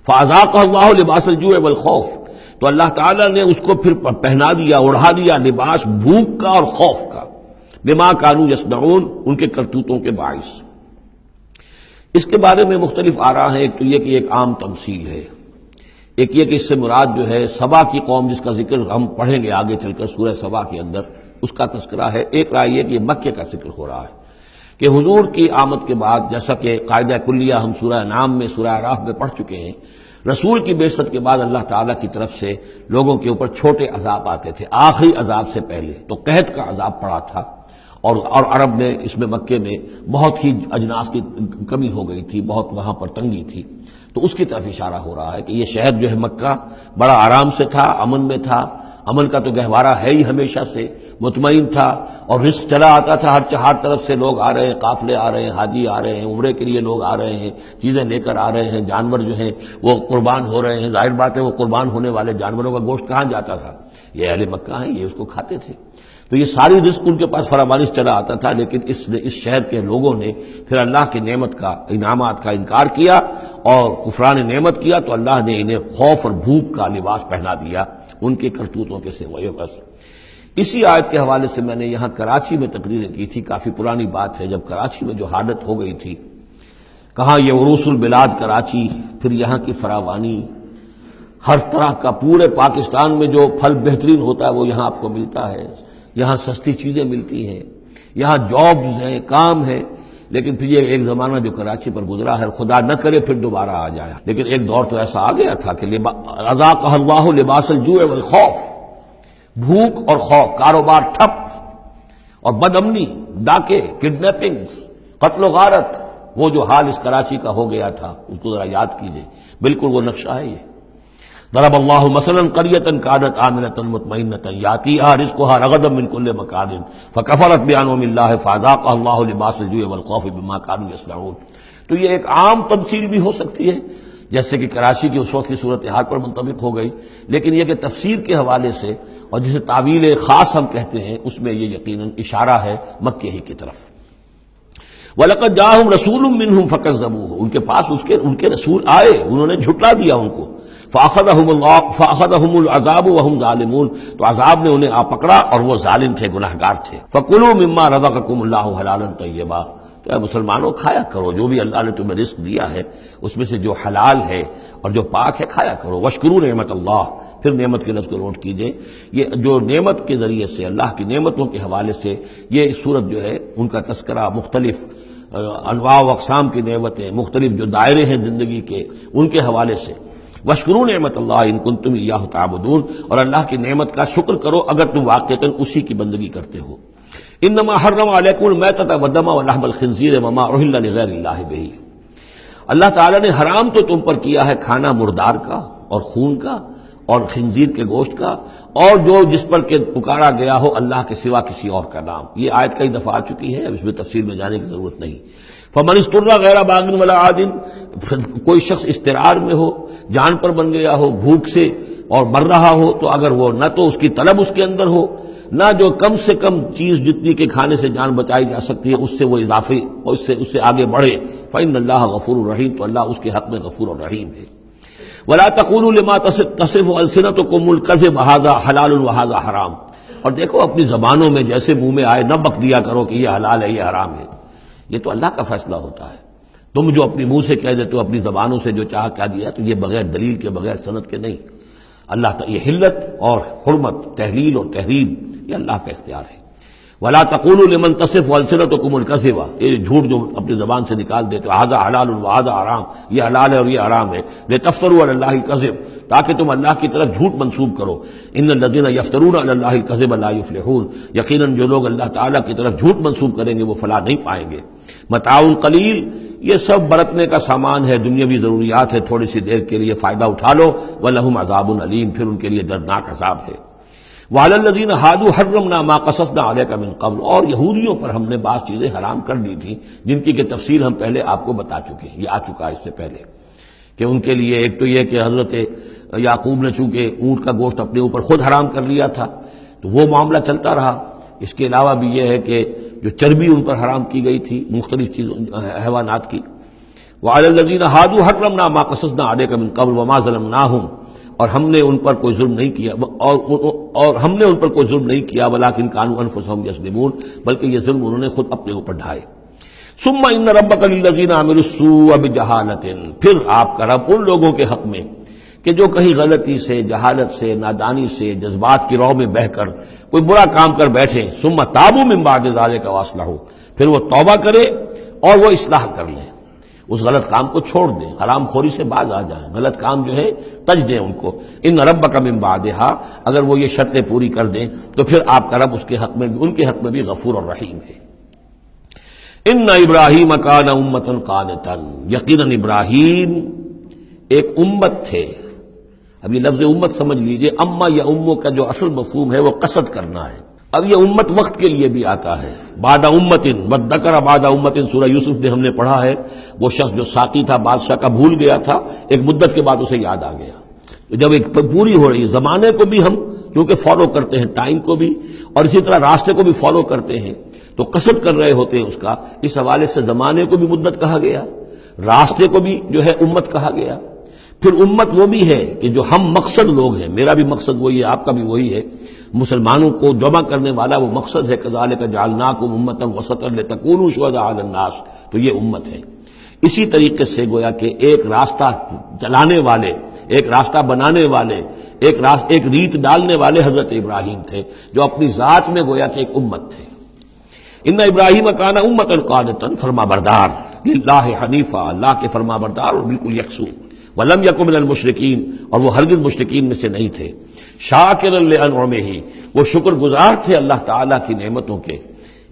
[SPEAKER 2] فاذاقہ اللہ لباس الجوع والخوف، تو اللہ تعالیٰ نے اس کو پھر پہنا دیا، اڑھا دیا لباس بھوک کا اور خوف کا، بما کانوا یصنعون، ان کے کرتوتوں کے باعث. اس کے بارے میں مختلف آراء ہیں. ایک تو یہ کہ ایک عام تمثیل ہے، ایک یہ کہ اس سے مراد جو ہے سبا کی قوم جس کا ذکر ہم پڑھیں گے آگے چل کر سورہ سبا کے اندر، اس کا تذکرہ ہے. ایک رائے یہ کہ یہ مکے کا ذکر ہو رہا ہے کہ حضور کی آمد کے بعد، جیسا کہ قاعدہ کلیہ ہم سورہ انعام میں سورہ اعراف میں پڑھ چکے ہیں، رسول کی بعثت کے بعد اللہ تعالیٰ کی طرف سے لوگوں کے اوپر چھوٹے عذاب آتے تھے. آخری عذاب سے پہلے تو قحط کا عذاب پڑا تھا، اور عرب میں اس میں مکے میں بہت ہی اجناس کی کمی ہو گئی تھی، بہت وہاں پر تنگی تھی. تو اس کی طرف اشارہ ہو رہا ہے کہ یہ شہر جو ہے مکہ بڑا آرام سے تھا، امن میں تھا. امن کا تو گہوارہ ہے ہی ہمیشہ سے، مطمئن تھا، اور رزق چلا آتا تھا. ہر طرف سے لوگ آ رہے ہیں، قافلے آ رہے ہیں، حاجی آ رہے ہیں، عمرے کے لیے لوگ آ رہے ہیں، چیزیں لے کر آ رہے ہیں، جانور جو ہیں وہ قربان ہو رہے ہیں. ظاہر بات ہے وہ قربان ہونے والے جانوروں کا گوشت کہاں جاتا تھا؟ یہ اہل مکہ ہیں، یہ اس کو کھاتے تھے. تو یہ ساری رزق ان کے پاس فراوانی سے چلا آتا تھا. لیکن اس شہر کے لوگوں نے پھر اللہ کی نعمت کا، انعامات کا انکار کیا اور کفران نعمت کیا، تو اللہ نے انہیں خوف اور بھوک کا لباس پہنا دیا ان کے کرتوتوں کے سوائے بس. اسی آیت کے حوالے سے میں نے یہاں کراچی میں تقریریں کی تھی. کافی پرانی بات ہے، جب کراچی میں جو حالت ہو گئی تھی، کہاں یہ عروس البلاد کراچی، پھر یہاں کی فراوانی، ہر طرح کا پورے پاکستان میں جو پھل بہترین ہوتا ہے وہ یہاں آپ کو ملتا ہے. یہاں سستی چیزیں ملتی ہیں، یہاں جابز ہیں، کام ہے. لیکن پھر یہ ایک زمانہ جو کراچی پر گزرا ہے، خدا نہ کرے پھر دوبارہ آ جائے. لیکن ایک دور تو ایسا آ گیا تھا کہ اذاقہ اللہ لباس الجوع والخوف، بھوک اور خوف، کاروبار ٹھپ، اور بد امنی، ڈاکے، کڈنیپنگز، قتل و غارت. وہ جو حال اس کراچی کا ہو گیا تھا اس کو ذرا یاد کیجئے. بالکل وہ نقشہ ہے یہ. ضرب اللہ مثلا قریۃ کانت آمنۃ مطمئنۃ یاتیھا رزقھا رغدا من کل مکان فکفرت بانعم اللہ فاذاقھا اللہ لباس الجوع والخوف بما کانوا یصنعون. تو یہ ایک عام تمثیل بھی ہو سکتی ہے، جیسے کہ کراچی کی اس وقت کی صورتحال پر منطبق ہو گئی. لیکن یہ کہ تفسیر کے حوالے سے اور جسے تعویل خاص ہم کہتے ہیں، اس میں یہ یقیناً اشارہ ہے مکے ہی کی طرف. وَلَقَدْ جَاءَهُمْ رَسُولٌ مِّنْهُمْ فَكَذَّبُوهُ، ان کے پاس ان کے رسول آئے، انہوں نے جھٹلا دیا ان کو. فَأَخَذَهُمُ الْعَذَابُ وَهُمْ ظَالِمُونَ، تو عذاب نے انہیں آ پکڑا اور وہ ظالم تھے، گناہگار تھے. فَكُلُوا مِمَّا رَزَقَكُمُ اللَّهُ حَلَالًا طَيِّبًا، تو اے مسلمانوں کھایا کرو جو بھی اللہ نے تمہیں رزق دیا ہے اس میں سے جو حلال ہے اور جو پاک ہے کھایا کرو. وَاشْكُرُوا نِعْمَتَ اللَّهِ، پھر نعمت کے لفظ کو نوٹ کیجئے. یہ جو نعمت کے ذریعے سے، اللہ کی نعمتوں کے حوالے سے یہ صورت جو ہے ان کا تذکرہ، مختلف انواع و اقسام کی نعمتیں، مختلف جو دائرے ہیں زندگی کے، ان کے حوالے سے. وَاشْكُرُوا نِعْمَتَ اللَّهِ إِن كُنتُمْ إِيَّاهُ تَعْبُدُونَ، اور اللہ کی نعمت کا شکر کرو اگر تم واقعتاً اسی کی بندگی کرتے ہو. انما حرم علیکم المیتۃ والدم ولحم الخنزیر وما اہل لغیر اللہ بہ، اللہ تعالیٰ نے حرام تو تم پر کیا ہے کھانا مردار کا اور خون کا اور خنزیر کے گوشت کا، اور جو جس پر کہ پکارا گیا ہو اللہ کے سوا کسی اور کا نام. یہ آیت کئی دفعہ آ چکی ہے، اب اس میں تفصیل میں جانے کی ضرورت نہیں. فمن اضطر غیر باغ ولا عاد، کوئی شخص اضطرار میں ہو، جان پر بن گیا ہو، بھوک سے اور مر رہا ہو، تو اگر وہ نہ تو اس کی طلب اس کے اندر ہو، نہ جو کم سے کم چیز جتنی کے کھانے سے جان بچائی جا سکتی ہے اس سے وہ اضافی اور اس سے آگے بڑھے، فإن اللہ غفور الرحیم، تو اللہ اس کے حق میں غفور الرحیم ہے. ولا تقولوا لما تصف السنتكم الكذب هذا حلال وهذا حرام، اور دیکھو اپنی زبانوں میں جیسے منہ میں آئے نہ بک دیا کرو کہ یہ حلال ہے یہ حرام ہے. یہ تو اللہ کا فیصلہ ہوتا ہے. تم جو اپنی منہ سے کہہ دیتے ہو، اپنی زبانوں سے جو چاہ کہہ دیا، تو یہ بغیر دلیل کے، بغیر سند کے نہیں. اللہ تعالی یہ حلت اور حرمت، تحلیل اور تحریم، یہ اللہ کا اختیار ہے. ولا تقولوا لمن تصف السنتكم الكذب، یہ جھوٹ جو اپنی زبان سے نکال دیتے ہو، هذا حلال وهذا حرام، یہ حلال ہے اور یہ حرام ہے، لتفتروا على الله الكذب، تاکہ تم اللہ کی طرف جھوٹ منسوب کرو. ان الذين يفترون على الله الكذب لا يفلحون، یقیناً جو لوگ اللہ تعالیٰ کی طرف جھوٹ منسوب کریں گے وہ فلاح نہیں پائیں گے. متاع قلیل، یہ سب برتنے کا سامان ہے، دنیاوی ضروریات ہے، تھوڑی سی دیر کے لیے فائدہ اٹھا لو. ولہم عذاب علیم، پھر ان کے لیے دردناک عذاب ہے. وعلی الذین ہادوا حرمنا ما قصصنا علیک من قبل، اور یہودیوں پر ہم نے بعض چیزیں حرام کر دی تھیں جن کی کہ تفصیل ہم پہلے آپ کو بتا چکے ہیں. یہ آ چکا ہے اس سے پہلے کہ ان کے لیے ایک تو یہ کہ حضرت یعقوب نے چونکہ اونٹ کا گوشت اپنے اوپر خود حرام کر لیا تھا تو وہ معاملہ چلتا رہا. اس کے علاوہ بھی یہ ہے کہ جو چربی ان پر حرام کی گئی تھی مختلف چیزوں حیوانات کی. وعلی الذین ہادوا حرمنا ما قصصنا علیک من قبل وما ظلمناہم، اور ہم نے ان پر کوئی ظلم نہیں کیا، اور ہم نے ان پر کوئی ظلم نہیں کیا، ولکن کانوا انفسہم یظلمون، بلکہ یہ ظلم انہوں نے خود اپنے اوپر ڈھائے. ثم ان ربک للذین عملوا السوء بجہالۃ، پھر آپ کا رب ان لوگوں کے حق میں کہ جو کہیں غلطی سے، جہالت سے، نادانی سے، جذبات کی رو میں بہہ کر کوئی برا کام کر بیٹھے، ثم تابوا من بعد ذلک واصلحوا، پھر وہ توبہ کرے اور وہ اصلاح کر لیں، اس غلط کام کو چھوڑ دیں، حرام خوری سے باز آ جائیں، غلط کام جو ہے تج دیں ان کو۔ ان ربک من بعدہا، اگر وہ یہ شرطیں پوری کر دیں تو پھر آپ کا رب اس کے حق میں بھی، ان کے حق میں بھی غفور اور رحیم ہے۔ ان ابراہیم کان امۃ قانتا، یقیناً ابراہیم ایک امت تھے۔ اب یہ لفظ امت سمجھ لیجئے، اما یا امو کا جو اصل مفہوم ہے وہ قصد کرنا ہے۔ اب یہ امت وقت کے لیے بھی آتا ہے، بعد امت وذکر بعد امت، سورہ یوسف میں ہم نے پڑھا ہے، وہ شخص جو ساقی تھا بادشاہ کا بھول گیا تھا، ایک مدت کے بعد اسے یاد آ گیا۔ جب ایک پوری ہو رہی زمانے کو بھی ہم کیونکہ فالو کرتے ہیں، ٹائم کو بھی، اور اسی طرح راستے کو بھی فالو کرتے ہیں، تو قصد کر رہے ہوتے ہیں اس کا، اس حوالے سے زمانے کو بھی مدت کہا گیا، راستے کو بھی جو ہے امت کہا گیا۔ پھر امت وہ بھی ہے کہ جو ہم مقصد لوگ ہیں، میرا بھی مقصد وہی ہے، آپ کا بھی وہی ہے، مسلمانوں کو جمع کرنے والا وہ مقصد ہے، کذالک جعلناکم امۃ وسطا لتکونوا شہداء علی الناس، تو یہ امت ہے۔ اسی طریقے سے گویا کہ ایک راستہ چلانے والے، ایک راستہ بنانے والے، ایک ریت ڈالنے والے حضرت ابراہیم تھے، جو اپنی ذات میں گویا کہ ایک امت تھے۔ ان ابراہیم کان امۃ قانتا، فرما بردار، للہ حنیفا، اللہ کے فرما بردار اور بالکل یکسو، ولم یکن من المشرکین، اور وہ ہرگز مشرکین میں سے نہیں تھے، شاکرا لانعمہ، وہ شکر گزار تھے اللہ تعالیٰ کی نعمتوں کے،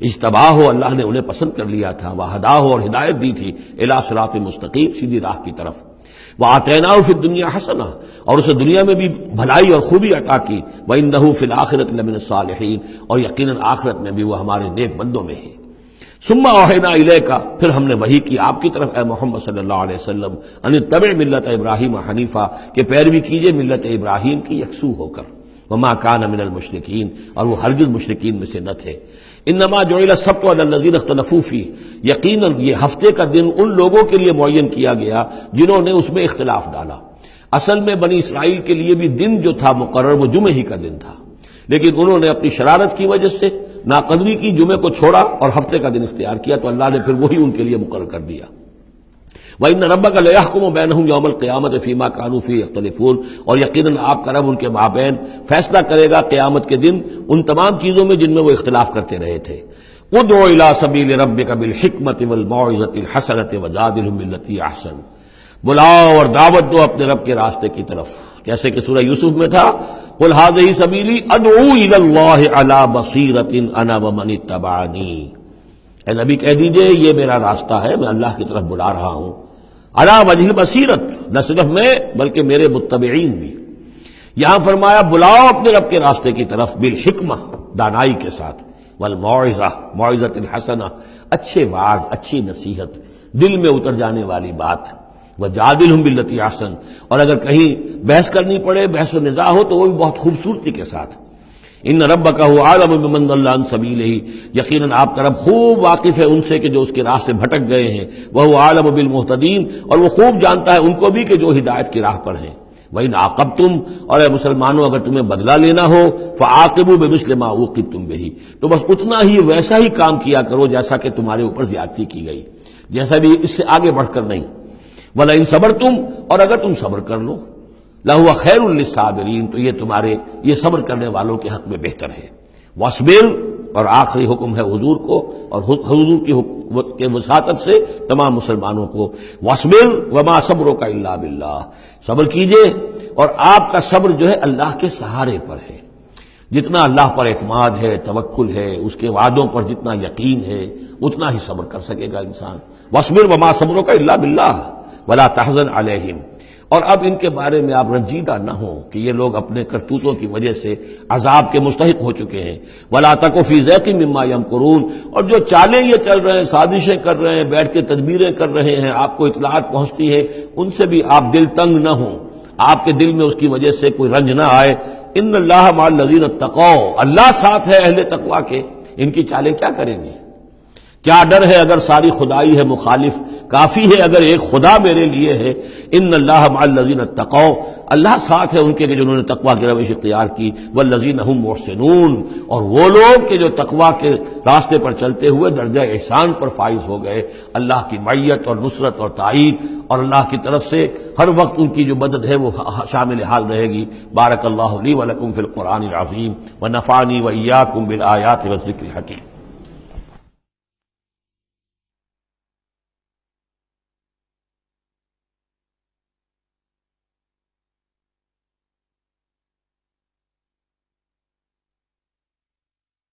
[SPEAKER 2] اجتباہ ہو، اللہ نے انہیں پسند کر لیا تھا، وہداہ ہو، اور ہدایت دی تھی، الی صراط مستقیم، سیدھی راہ کی طرف، وآتیناہ فی الدنیا حسنہ، اور اسے دنیا میں بھی بھلائی اور خوبی عطا کی، وانہ فی الآخرۃ لمن الصالحین، اور یقیناً آخرت میں بھی وہ ہمارے نیک بندوں میں ہے۔ ثم اوحینا الیک، پھر ہم نے وحی کی آپ کی طرف اے محمد صلی اللہ علیہ وسلم، ان اتبع ملت ابراہیم حنیفا، کہ پیروی کیجئے ملت ابراہیم کی یکسو ہو کر، وما کان من المشرکین، اور وہ ہرگز مشرکین میں سے نہ تھے۔ انما جعل السبت علی الذین اختلفوا فیہ، یقیناً یہ ہفتے کا دن ان لوگوں کے لیے معین کیا گیا جنہوں نے اس میں اختلاف ڈالا۔ اصل میں بنی اسرائیل کے لیے بھی دن جو تھا مقرر وہ جمعے ہی کا دن تھا، لیکن انہوں نے اپنی شرارت کی وجہ سے ناقدری کی، جمعے کو چھوڑا اور ہفتے کا دن اختیار کیا، تو اللہ نے پھر وہی ان کے لیے مقرر کر دیا۔ وَإِنَّ رَبَّكَ لَيَحْكُمُ بَيْنَهُمْ يَوْمَ الْقِيَامَةِ فِي مَا كَانُوا فِيهِ يَخْتَلِفُونَ، اور یقیناً آپ کا رب ان کے مابین فیصلہ کرے گا قیامت کے دن ان تمام چیزوں میں جن میں وہ اختلاف کرتے رہے تھے۔ ادع إِلَىٰ سَبِيلِ رَبِّكَ بِالْحِكْمَةِ وَالْمَوْعِظَةِ الْحَسَنَةِ وَجَادِلْهُم بِالَّتِي هِيَ أَحْسَنُ، بلاؤ اور دعوت دو اپنے رب کے راستے کی طرف، جیسے کہ سورہ یوسف میں تھا، قُلْ هَٰذِهِ سَبِيلِي أَدْعُو إِلَى اللَّهِ عَلَىٰ بَصِيرَةٍ أَنَا وَمَنِ اتَّبَعَنِي، اے نبی کہہ دیجئے یہ میرا راستہ ہے، میں اللہ کی طرف بلا رہا ہوں، علی وجہ البصیرت، نہ صرف میں بلکہ میرے متبعین بھی۔ یہاں فرمایا بلاؤ اپنے رب کے راستے کی طرف، بالحکمہ، دانائی کے ساتھ، والموعظہ، موعظۃ الحسنہ، اچھے واعظ، اچھی نصیحت، دل میں اتر جانے والی بات، وجادلہم باللتی احسن، اور اگر کہیں بحث کرنی پڑے، بحث و نزاع ہو تو وہ بھی بہت خوبصورتی کے ساتھ۔ ان ربک هو اعلم بمن ضل عن سبیلہ، یقیناً آپ کا رب خوب واقف ہے ان سے کہ جو اس کے راہ سے بھٹک گئے ہیں، وہو اعلم بالمہتدین، اور وہ خوب جانتا ہے ان کو بھی کہ جو ہدایت کی راہ پر ہیں۔ وَإِنْ عَاقَبْتُمْ، اور اے مسلمانوں اگر تمہیں بدلہ لینا ہو، فَعَاقِبُوا بِمِثْلِ مَا عُوقِبْتُمْ بِهِ، تو بس اتنا ہی ویسا ہی کام کیا کرو جیسا کہ تمہارے اوپر زیادتی کی گئی، جیسا بھی اس سے آگے بڑھ کر نہیں۔ وَلَئِنْ صَبَرْتُمْ، اور اگر تم صبر کر لو، لَهُوَ خَيْرٌ لِّلصَّابِرِينَ، تو یہ تمہارے یہ صبر کرنے والوں کے حق میں بہتر ہے۔ وَاصْبِرْ، اور آخری حکم ہے حضور کو اور حضور کی وساطت سے تمام مسلمانوں کو، وَاصْبِرْ وَمَا صَبْرُكَ إِلَّا بِاللَّهِ، صبر کیجئے اور آپ کا صبر جو ہے اللہ کے سہارے پر ہے۔ جتنا اللہ پر اعتماد ہے، توکل ہے، اس کے وعدوں پر جتنا یقین ہے، اتنا ہی صبر کر سکے گا انسان۔ وَاصْبِرْ وَمَا صَبْرُكَ إِلَّا بِاللَّهِ وَلَا تَحْزَنْ عَلَيْهِمْ، اور اب ان کے بارے میں آپ رنجیدہ نہ ہوں کہ یہ لوگ اپنے کرتوتوں کی وجہ سے عذاب کے مستحق ہو چکے ہیں۔ وَلَا تَكُ فِي ضَيْقٍ مِّمَّا يَمْكُرُونَ، اور جو چالیں یہ چل رہے ہیں، سازشیں کر رہے ہیں، بیٹھ کے تدبیریں کر رہے ہیں، آپ کو اطلاعات پہنچتی ہے، ان سے بھی آپ دل تنگ نہ ہوں، آپ کے دل میں اس کی وجہ سے کوئی رنج نہ آئے۔ ان اللہ مع الذین اتقوا، اللہ ساتھ ہے اہل تقوی کے، ان کی چالیں کیا کریں گی؟ کیا ڈر ہے اگر ساری خدائی ہے مخالف، کافی ہے اگر ایک خدا میرے لیے ہے۔ ان اللہ مع الذین اتقوا، اللہ ساتھ ہے ان کے کہ جنہوں نے تقوی کی روش اختیار کی، والذین هم محسنون، اور وہ لوگ کہ جو تقوی کے راستے پر چلتے ہوئے درجہ احسان پر فائز ہو گئے۔ اللہ کی معیت اور نصرت اور تائید اور اللہ کی طرف سے ہر وقت ان کی جو مدد ہے وہ شامل حال رہے گی۔ بارک اللہ لی ولکم فی القرآن العظیم ونفعنی وإیاکم بالآیات والذکر الحکیم۔